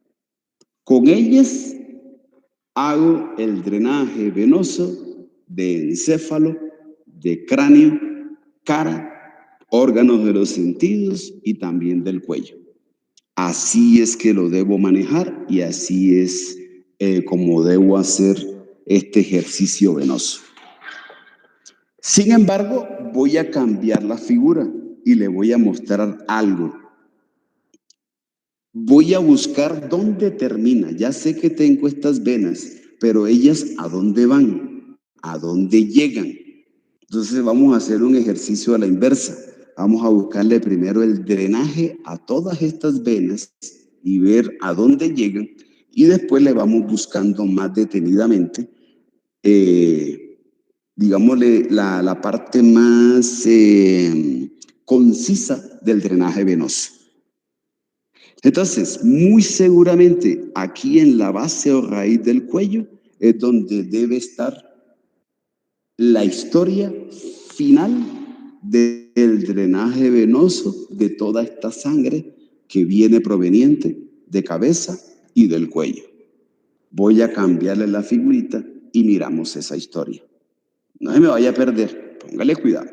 Con ellas hago el drenaje venoso de encéfalo, de cráneo, cara, órganos de los sentidos y también del cuello. Así es que lo debo manejar y así es como debo hacer este ejercicio venoso. Sin embargo, voy a cambiar la figura y le voy a mostrar algo. Voy a buscar dónde termina. Ya sé que tengo estas venas, pero ellas ¿a dónde van? ¿A dónde llegan? Entonces vamos a hacer un ejercicio a la inversa. Vamos a buscarle primero el drenaje a todas estas venas y ver a dónde llegan, y después le vamos buscando más detenidamente, digámosle, la parte más concisa del drenaje venoso. Entonces, muy seguramente aquí en la base o raíz del cuello es donde debe estar la historia final del drenaje venoso de toda esta sangre que viene proveniente de cabeza y del cuello. Voy a cambiarle la figurita y miramos esa historia. No se me vaya a perder, póngale cuidado.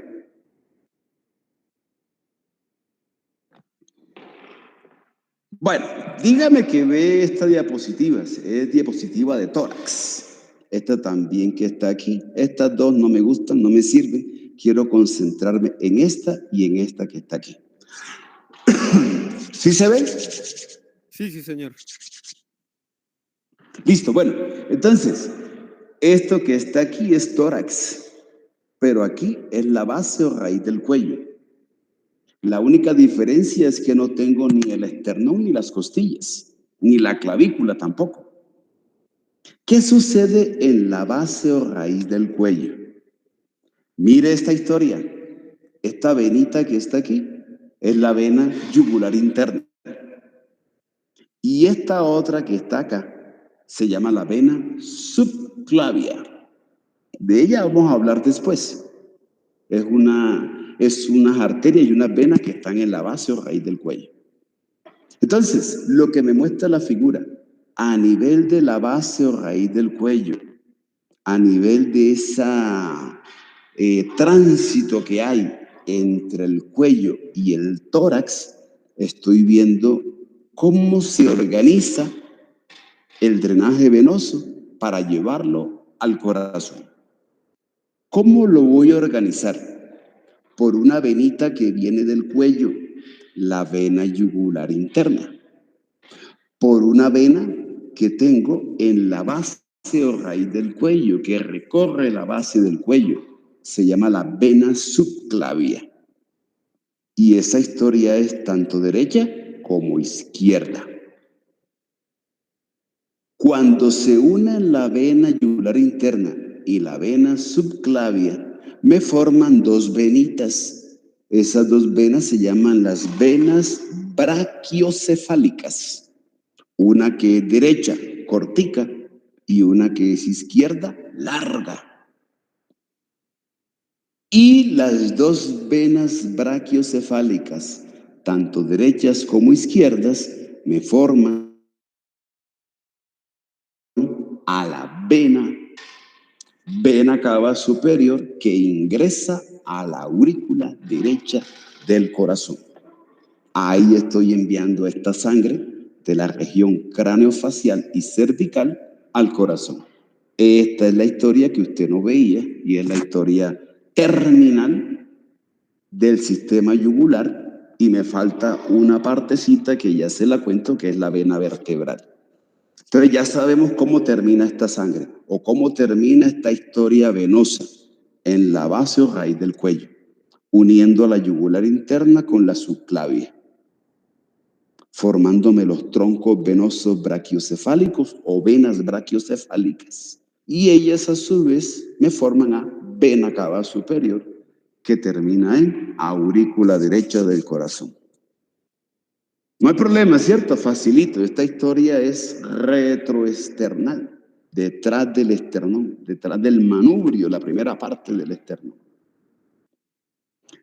Bueno, dígame que ve esta diapositiva, es diapositiva de tórax. Esta también que está aquí, estas dos no me gustan, no me sirven. Quiero concentrarme en esta y en esta que está aquí. ¿Sí se ve? Sí, señor. Listo, bueno, entonces, esto que está aquí es tórax, pero aquí es la base o raíz del cuello. La única diferencia es que no tengo ni el esternón ni las costillas, ni la clavícula tampoco. ¿Qué sucede en la base o raíz del cuello? Mire esta historia. Esta venita que está aquí es la vena yugular interna. Y esta otra que está acá se llama la vena subclavia. De ella vamos a hablar después. Es unas arterias y unas venas que están en la base o raíz del cuello. Entonces, lo que me muestra la figura, a nivel de la base o raíz del cuello, a nivel de esa tránsito que hay entre el cuello y el tórax, estoy viendo cómo se organiza el drenaje venoso para llevarlo al corazón. ¿Cómo lo voy a organizar? Por una venita que viene del cuello, la vena yugular interna. Por una vena que tengo en la base o raíz del cuello, que recorre la base del cuello. Se llama la vena subclavia. Y esa historia es tanto derecha como izquierda. Cuando se unen la vena yugular interna y la vena subclavia, me forman dos venitas. Esas dos venas se llaman las venas brachiocefálicas. Una que es derecha, cortica, y una que es izquierda, larga. Y las dos venas brachiocefálicas, tanto derechas como izquierdas, me forman a la vena cava superior que ingresa a la aurícula derecha del corazón. Ahí estoy enviando esta sangre de la región craneofacial y cervical al corazón. Esta es la historia que usted no veía y es la historia terminal del sistema yugular, y me falta una partecita que ya se la cuento, que es la vena vertebral. Entonces ya sabemos cómo termina esta sangre o cómo termina esta historia venosa en la base o raíz del cuello, uniendo a la yugular interna con la subclavia, formándome los troncos venosos brachiocefálicos o venas brachiocefálicas. Y ellas a su vez me forman a vena cava superior, que termina en aurícula derecha del corazón. No hay problema, ¿cierto? Facilito. Esta historia es retroesternal, detrás del esternón, detrás del manubrio, la primera parte del esternón.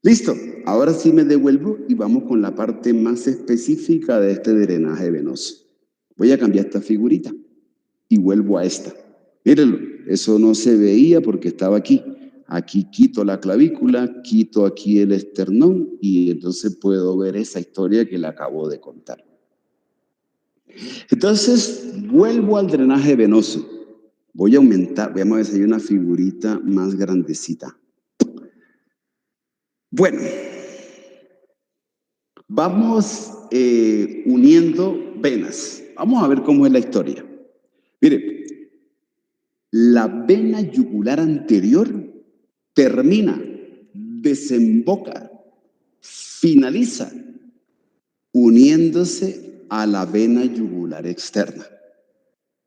Listo, ahora sí me devuelvo y vamos con la parte más específica de este drenaje venoso. Voy a cambiar esta figurita y vuelvo a esta. Mírenlo, eso no se veía porque estaba aquí. Aquí quito la clavícula, quito aquí el esternón y entonces puedo ver esa historia que le acabo de contar. Entonces, vuelvo al drenaje venoso. Voy a aumentar, veamos a ver si hay una figurita más grandecita. Bueno, vamos uniendo venas. Vamos a ver cómo es la historia. Mire, la vena yugular anterior termina, desemboca, finaliza uniéndose a la vena yugular externa.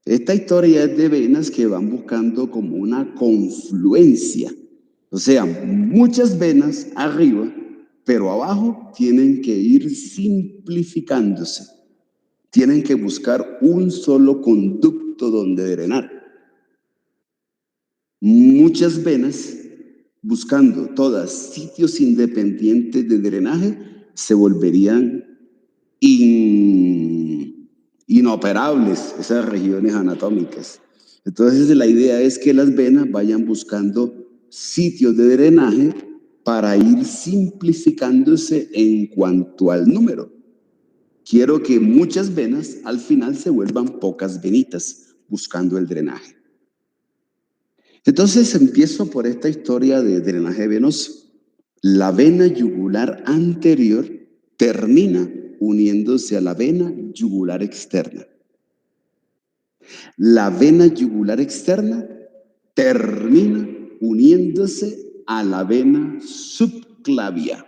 Esta historia es de venas que van buscando como una confluencia, o sea, muchas venas arriba, pero abajo tienen que ir simplificándose. Tienen que buscar un solo conducto donde drenar. Muchas venas, buscando todas sitios independientes de drenaje, se volverían inoperables esas regiones anatómicas. Entonces la idea es que las venas vayan buscando sitios de drenaje para ir simplificándose en cuanto al número. Quiero que muchas venas al final se vuelvan pocas venitas buscando el drenaje. Entonces empiezo por esta historia de drenaje venoso. La vena yugular anterior termina uniéndose a la vena yugular externa. La vena yugular externa termina uniéndose a la vena subclavia.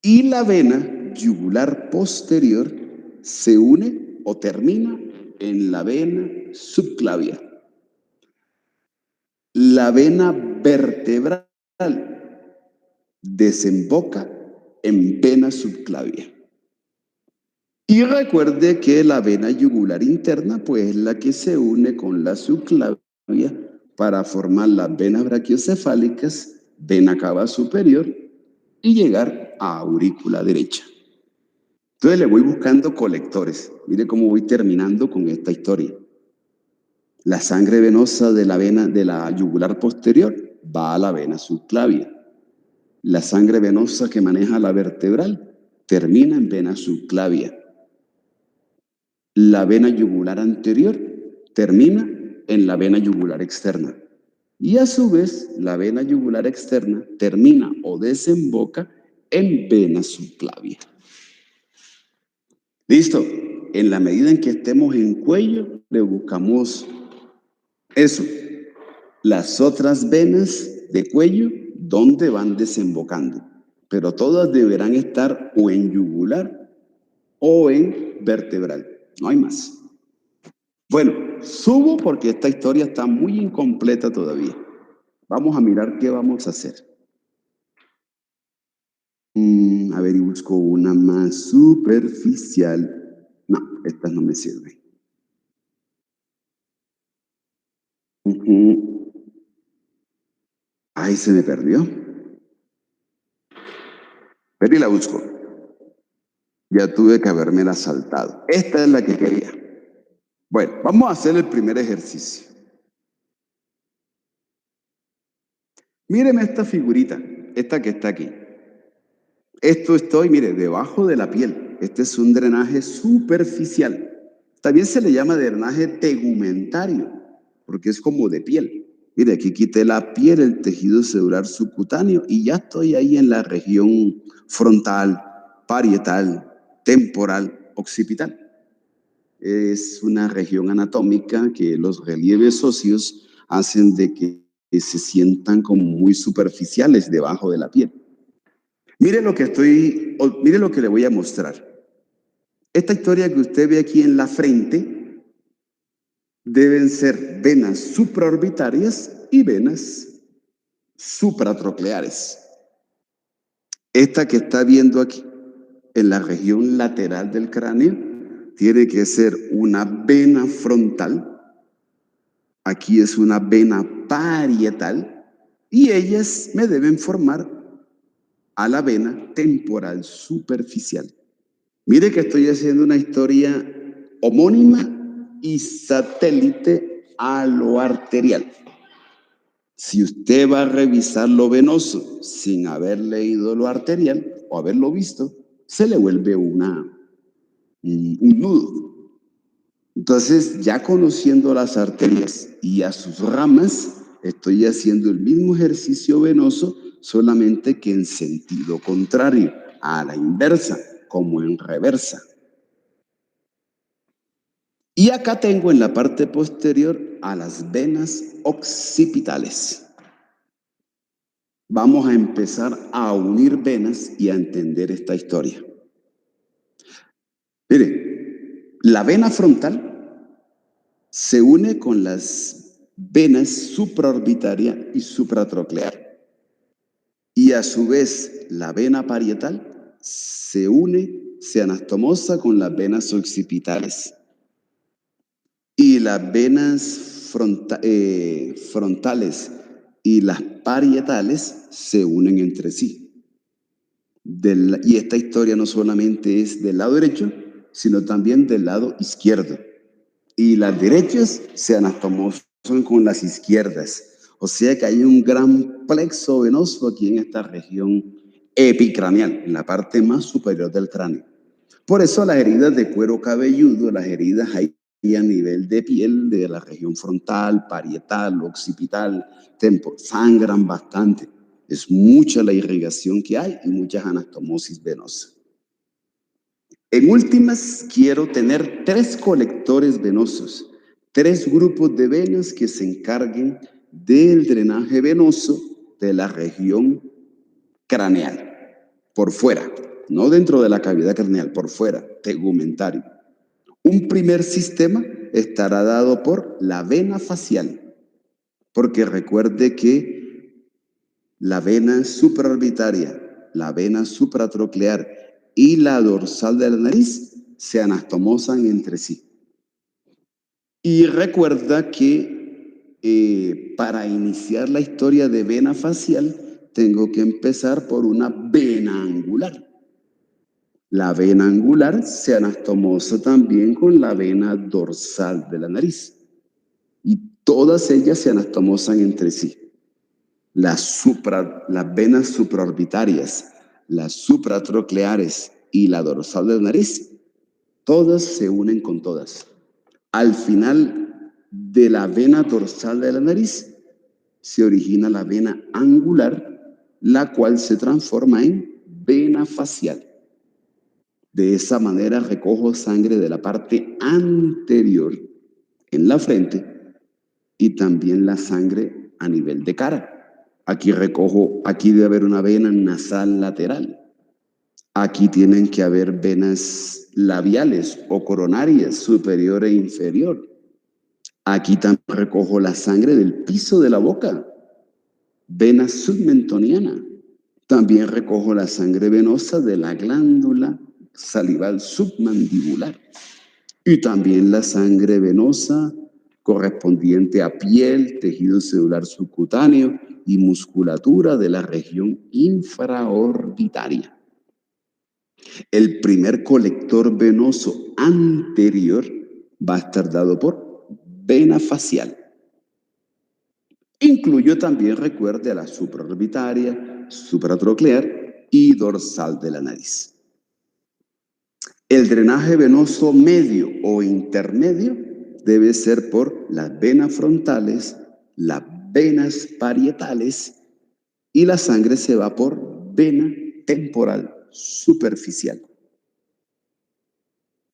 Y la vena yugular posterior se une o termina en la vena subclavia. La vena vertebral desemboca en vena subclavia. Y recuerde que la vena yugular interna pues es la que se une con la subclavia para formar las venas brachiocefálicas, vena cava superior y llegar a aurícula derecha. Entonces le voy buscando colectores. Mire cómo voy terminando con esta historia. La sangre venosa de la vena de la yugular posterior va a la vena subclavia. La sangre venosa que maneja la vertebral termina en vena subclavia. La vena yugular anterior termina en la vena yugular externa. Y a su vez, la vena yugular externa termina o desemboca en vena subclavia. Listo. En la medida en que estemos en cuello, le buscamos eso. Las otras venas de cuello, ¿dónde van desembocando? Pero todas deberán estar o en yugular o en vertebral. No hay más. Bueno, subo porque esta historia está muy incompleta todavía. Vamos a mirar qué vamos a hacer. A ver, y busco una más superficial. No, estas no me sirven. Ay, se me perdió. Pero y la busco. Ya tuve que habérmela saltado. Esta es la que quería. Bueno, vamos a hacer el primer ejercicio. Míreme esta figurita, esta que está aquí. Esto estoy, mire, debajo de la piel. Este es un drenaje superficial. También se le llama drenaje tegumentario, porque es como de piel. Mire, aquí quité la piel, el tejido celular subcutáneo y ya estoy ahí en la región frontal, parietal, temporal, occipital. Es una región anatómica que los relieves óseos hacen de que se sientan como muy superficiales debajo de la piel. Mire lo que le voy a mostrar. Esta historia que usted ve aquí en la frente deben ser venas supraorbitarias y venas supratrocleares. Esta que está viendo aquí en la región lateral del cráneo tiene que ser una vena frontal. Aquí es una vena parietal y ellas me deben formar a la vena temporal superficial. Mire que estoy haciendo una historia homónima y satélite a lo arterial. Si usted va a revisar lo venoso sin haber leído lo arterial o haberlo visto, se le vuelve un nudo. Entonces, ya conociendo las arterias y a sus ramas, estoy haciendo el mismo ejercicio venoso, solamente que en sentido contrario, a la inversa, como en reversa. Y acá tengo en la parte posterior a las venas occipitales. Vamos a empezar a unir venas y a entender esta historia. Mire, la vena frontal se une con las venas supraorbitaria y supratroclear. Y a su vez, la vena parietal se anastomosa con las venas occipitales. Y las venas frontales y las parietales se unen entre sí. Y esta historia no solamente es del lado derecho, sino también del lado izquierdo. Y las derechas se anastomosan con las izquierdas. O sea que hay un gran plexo venoso aquí en esta región epicraneal, en la parte más superior del cráneo. Por eso las heridas de cuero cabelludo, las heridas ahí a nivel de piel de la región frontal, parietal, occipital, sangran bastante. Es mucha la irrigación que hay y muchas anastomosis venosas. En últimas, quiero tener 3 colectores venosos, 3 grupos de venas que se encarguen del drenaje venoso de la región craneal, por fuera, no dentro de la cavidad craneal, por fuera, tegumentario. Un primer sistema estará dado por la vena facial, porque recuerde que la vena supraorbitaria, la vena supratroclear y la dorsal de la nariz se anastomosan entre sí. Y recuerda que para iniciar la historia de vena facial tengo que empezar por una vena angular. La vena angular se anastomosa también con la vena dorsal de la nariz. Y todas ellas se anastomosan entre sí. Las venas supraorbitarias, las supratrocleares y la dorsal de la nariz, todas se unen con todas. Al final de la vena dorsal de la nariz se origina la vena angular, la cual se transforma en vena facial. De esa manera recojo sangre de la parte anterior en la frente y también la sangre a nivel de cara. Aquí debe haber una vena nasal lateral. Aquí tienen que haber venas labiales o coronarias, superior e inferior. Aquí también recojo la sangre del piso de la boca, vena submentoniana. También recojo la sangre venosa de la glándula salival submandibular. Y también la sangre venosa correspondiente a piel, tejido celular subcutáneo y musculatura de la región infraorbitaria. El primer colector venoso anterior va a estar dado por vena facial. Incluyo también, recuerde, a la supraorbitaria, supratroclear y dorsal de la nariz. El drenaje venoso medio o intermedio debe ser por las venas frontales, las venas parietales y la sangre se va por vena temporal superficial.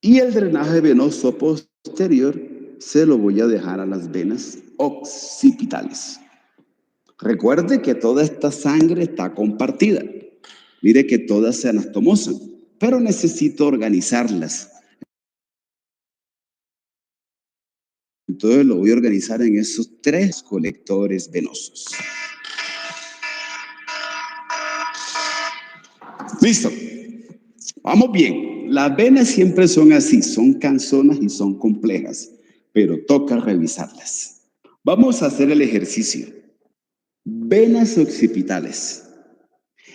Y el drenaje venoso posterior se lo voy a dejar a las venas occipitales. Recuerde que toda esta sangre está compartida. Mire que todas se anastomosan, pero necesito organizarlas. Entonces lo voy a organizar en esos 3 colectores venosos. Listo. Vamos bien. Las venas siempre son así, son cansonas y son complejas, pero toca revisarlas. Vamos a hacer el ejercicio. Venas occipitales.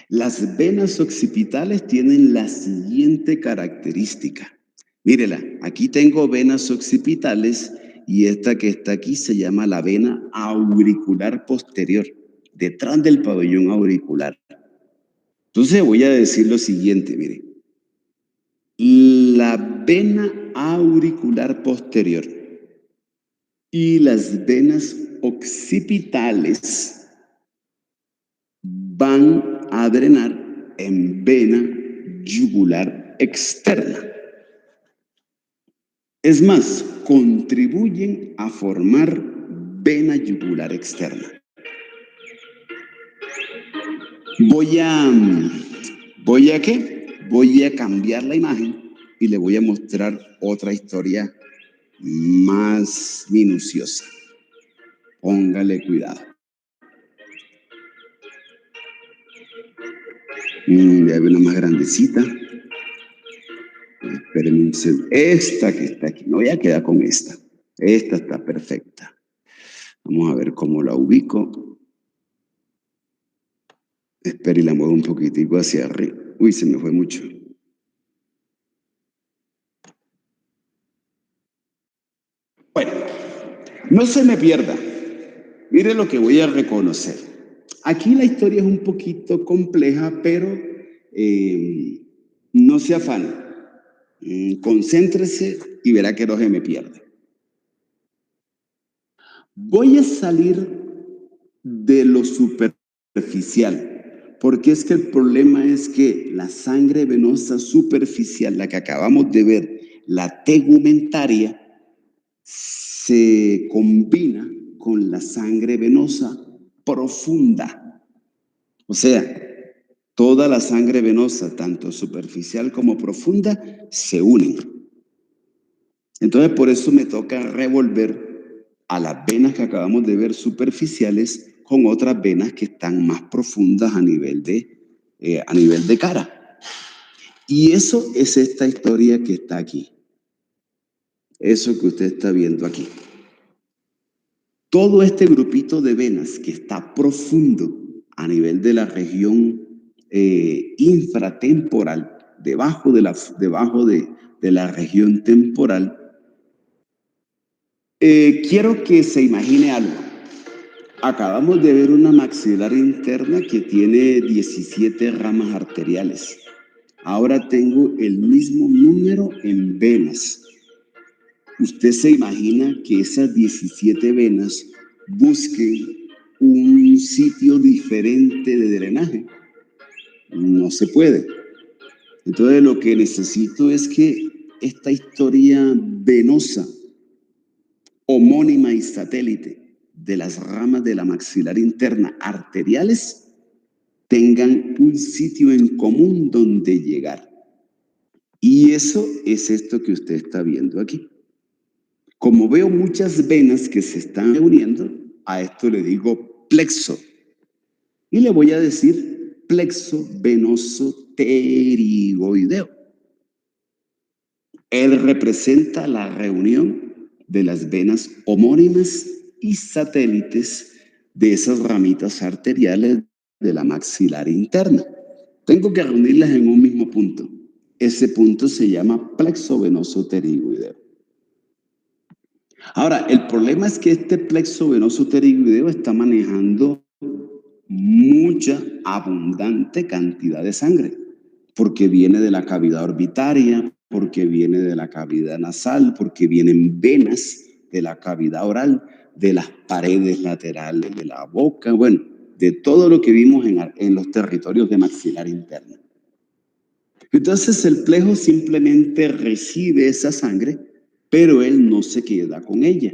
Las venas occipitales tienen la siguiente característica. Mírela, aquí tengo venas occipitales y esta que está aquí se llama la vena auricular posterior, detrás del pabellón auricular. Entonces voy a decir lo siguiente, mire. La vena auricular posterior y las venas occipitales van a drenar en vena yugular externa. Es más, contribuyen a formar vena yugular externa. Voy a cambiar la imagen y le voy a mostrar otra historia más minuciosa. Póngale cuidado. Ya veo una más grandecita. Espérenme un segundo. Esta que está aquí. No voy a quedar con esta. Esta está perfecta. Vamos a ver cómo la ubico. Espera y la muevo un poquitico hacia arriba. Uy, se me fue mucho. Bueno, no se me pierda. Mire lo que voy a reconocer. Aquí la historia es un poquito compleja, pero no se afane. Concéntrese y verá que no se me pierde. Voy a salir de lo superficial, porque es que el problema es que la sangre venosa superficial, la que acabamos de ver, la tegumentaria, se combina con la sangre venosa profunda. O sea, toda la sangre venosa, tanto superficial como profunda, se unen. Entonces, por eso me toca revolver a las venas que acabamos de ver superficiales con otras venas que están más profundas a nivel de cara. Y eso es esta historia que está aquí. Eso que usted está viendo aquí. Todo este grupito de venas que está profundo a nivel de la región infratemporal, debajo de la región temporal, quiero que se imagine algo. Acabamos de ver una maxilar interna que tiene 17 ramas arteriales. Ahora tengo el mismo número en venas. Usted se imagina que esas 17 venas busquen un sitio diferente de drenaje. No se puede. Entonces lo que necesito es que esta historia venosa, homónima y satélite de las ramas de la maxilar interna arteriales tengan un sitio en común donde llegar. Y eso es esto que usted está viendo aquí. Como veo muchas venas que se están reuniendo, a esto le digo plexo. Y le voy a decir plexo venoso pterigoideo. Él representa la reunión de las venas homónimas y satélites de esas ramitas arteriales de la maxilar interna. Tengo que reunirlas en un mismo punto. Ese punto se llama plexo venoso pterigoideo. Ahora, el problema es que este plexo venoso pterigoideo está manejando mucha, abundante cantidad de sangre, porque viene de la cavidad orbitaria, porque viene de la cavidad nasal, porque vienen venas de la cavidad oral, de las paredes laterales de la boca, bueno, de todo lo que vimos en los territorios de maxilar interna. Entonces el plejo simplemente recibe esa sangre, pero él no se queda con ella.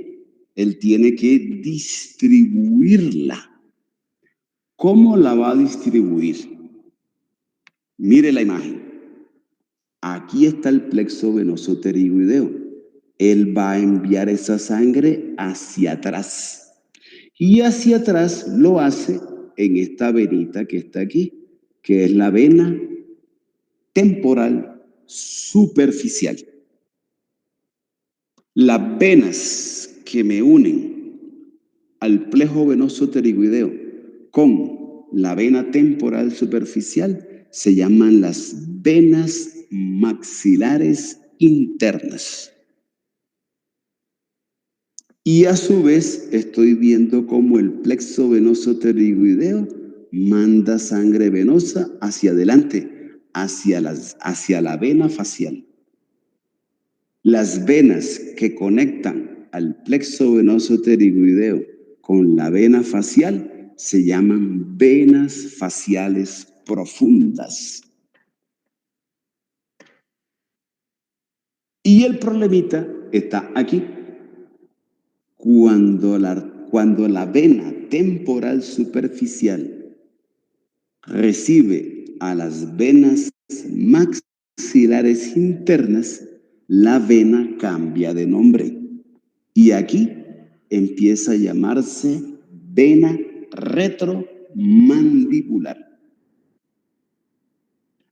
Él tiene que distribuirla. ¿Cómo la va a distribuir? Mire la imagen. Aquí está el plexo venoso pterigoideo. Él va a enviar esa sangre hacia atrás. Y hacia atrás lo hace en esta venita que está aquí, que es la vena temporal superficial. Las venas que me unen al plejo venoso pterigoideo con la vena temporal superficial se llaman las venas maxilares internas. Y a su vez estoy viendo cómo el plexo venoso pterigoideo manda sangre venosa hacia adelante, hacia la vena facial. Las venas que conectan al plexo venoso pterigoideo con la vena facial se llaman venas faciales profundas. Y el problemita está aquí. Cuando la vena temporal superficial recibe a las venas maxilares internas, la vena cambia de nombre. Y aquí empieza a llamarse vena retromandibular.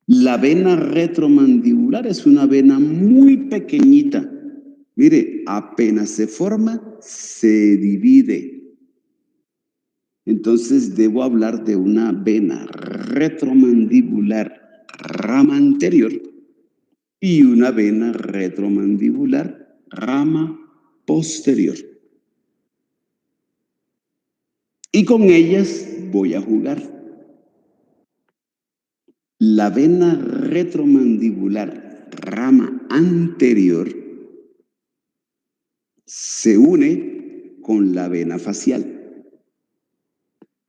La vena retromandibular es una vena muy pequeñita. Mire, apenas se forma, se divide. Entonces debo hablar de una vena retromandibular rama anterior y una vena retromandibular rama posterior. Y con ellas voy a jugar. La vena retromandibular rama anterior se une con la vena facial.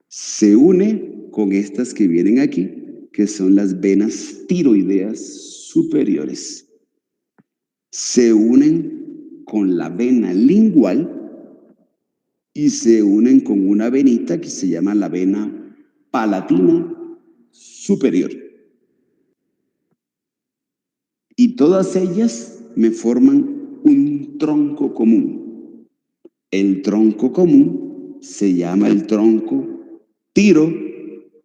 Se une con estas que vienen aquí, que son las venas tiroideas superiores. Se unen con la vena lingual y se unen con una venita que se llama la vena palatina superior. Y todas ellas me forman un tronco común. El tronco común se llama el tronco tiro,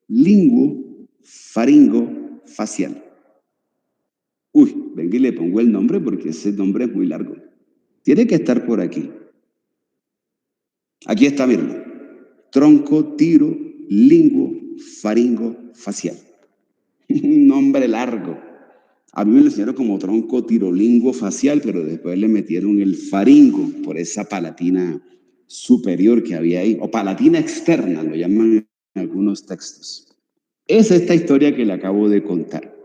linguo, faringo, facial. Uy, venga y le pongo el nombre porque ese nombre es muy largo. Tiene que estar por aquí. Aquí está, miren. Tronco, tiro, linguo, faringo, facial. Un nombre largo. A mí me lo enseñaron como tronco tirolingo facial, pero después le metieron el faringo por esa palatina superior que había ahí, o palatina externa, lo llaman en algunos textos. Es esta historia que le acabo de contar.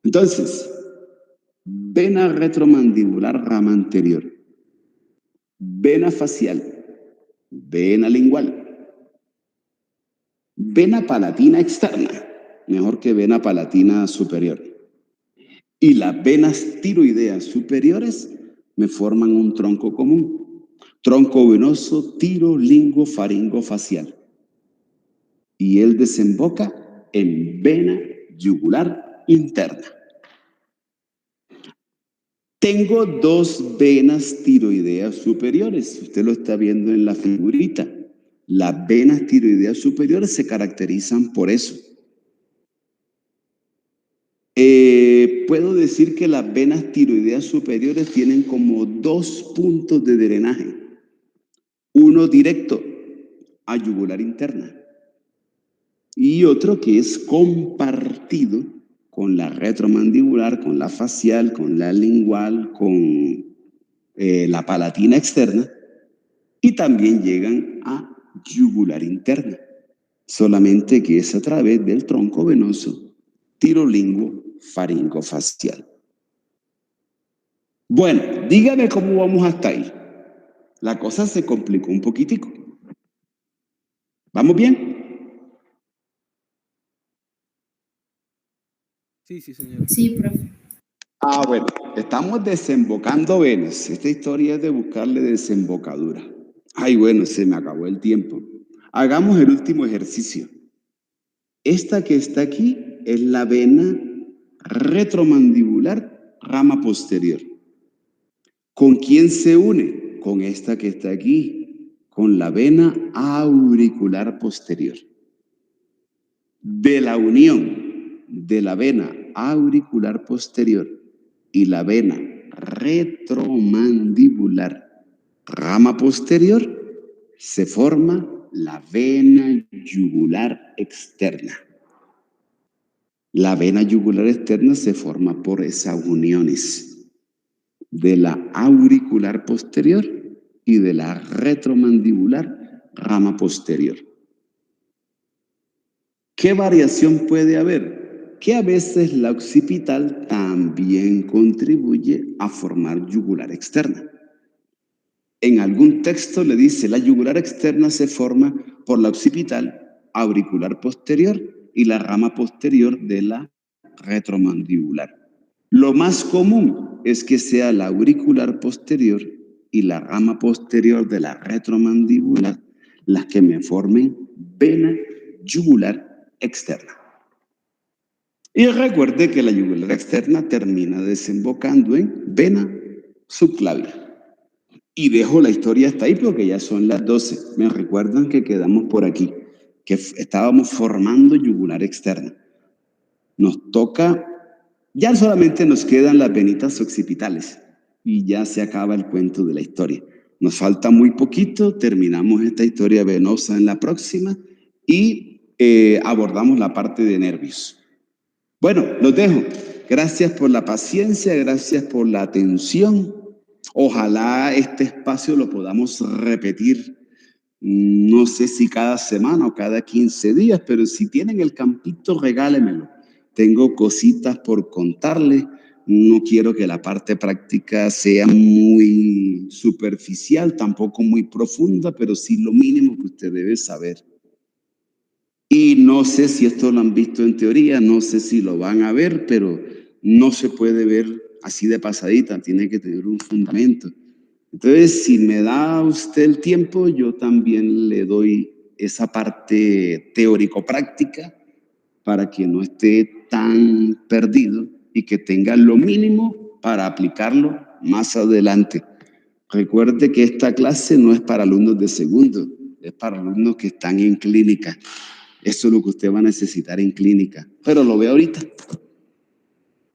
Entonces, vena retromandibular rama anterior, vena facial, vena lingual, vena palatina externa, mejor que vena palatina superior. Y las venas tiroideas superiores me forman un tronco común. Tronco venoso tirolingofaringofacial. Y él desemboca en vena yugular interna. Tengo dos venas tiroideas superiores. Usted lo está viendo en la figurita. Las venas tiroideas superiores se caracterizan por eso. Puedo decir que las venas tiroideas superiores tienen como dos puntos de drenaje. Uno directo a yugular interna y otro que es compartido con la retromandibular, con la facial, con la lingual, con la palatina externa, y también llegan a yugular interna, solamente que es a través del tronco venoso tirolingofaringofacial. Bueno, dígame cómo vamos hasta ahí. La cosa se complicó un poquitico. ¿Vamos bien? Sí, señor. Sí, profe. Bueno, estamos desembocando venas. Esta historia es de buscarle desembocadura. Ay, bueno, se me acabó el tiempo. Hagamos el último ejercicio. Esta que está aquí es la vena retromandibular, rama posterior. ¿Con quién se une? Con esta que está aquí, con la vena auricular posterior. De la unión de la vena auricular posterior y la vena retromandibular, rama posterior, se forma la vena yugular externa. La vena yugular externa se forma por esas uniones de la auricular posterior y de la retromandibular, rama posterior. ¿Qué variación puede haber? Que a veces la occipital también contribuye a formar yugular externa. En algún texto le dice la yugular externa se forma por la occipital, auricular posterior y la rama posterior de la retromandibular. Lo más común es que sea la auricular posterior y la rama posterior de la retromandibular las que me formen vena yugular externa. Y recuerde que la yugular externa termina desembocando en vena subclavial. Y dejo la historia hasta ahí porque ya son las 12. Me recuerdan que quedamos por aquí, que estábamos formando yugular externa. Nos toca, ya solamente nos quedan las venitas occipitales y ya se acaba el cuento de la historia. Nos falta muy poquito, terminamos esta historia venosa en la próxima y abordamos la parte de nervios. Bueno, los dejo. Gracias por la paciencia, gracias por la atención. Ojalá este espacio lo podamos repetir, no sé si cada semana o cada 15 días, pero si tienen el campito, regálemelo. Tengo cositas por contarles. No quiero que la parte práctica sea muy superficial, tampoco muy profunda, pero sí lo mínimo que usted debe saber. Y no sé si esto lo han visto en teoría, no sé si lo van a ver, pero no se puede ver así de pasadita, tiene que tener un fundamento. Entonces, si me da usted el tiempo, yo también le doy esa parte teórico-práctica para que no esté tan perdido y que tenga lo mínimo para aplicarlo más adelante. Recuerde que esta clase no es para alumnos de segundo, es para alumnos que están en clínica. Eso es lo que usted va a necesitar en clínica, pero lo ve ahorita.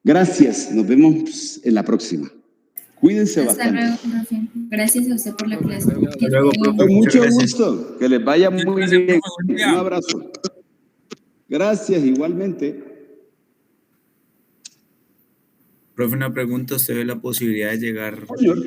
Gracias, nos vemos en la próxima. Cuídense Hasta bastante. luego, profe. Gracias a usted por la clase. Hasta luego, profe. Con Muchas mucho gracias. gusto, que les vaya muy Muchas bien. gracias, profe. Buen Un día. abrazo. Gracias, igualmente. Profe, una pregunta, ¿usted ve la posibilidad de llegar Señor.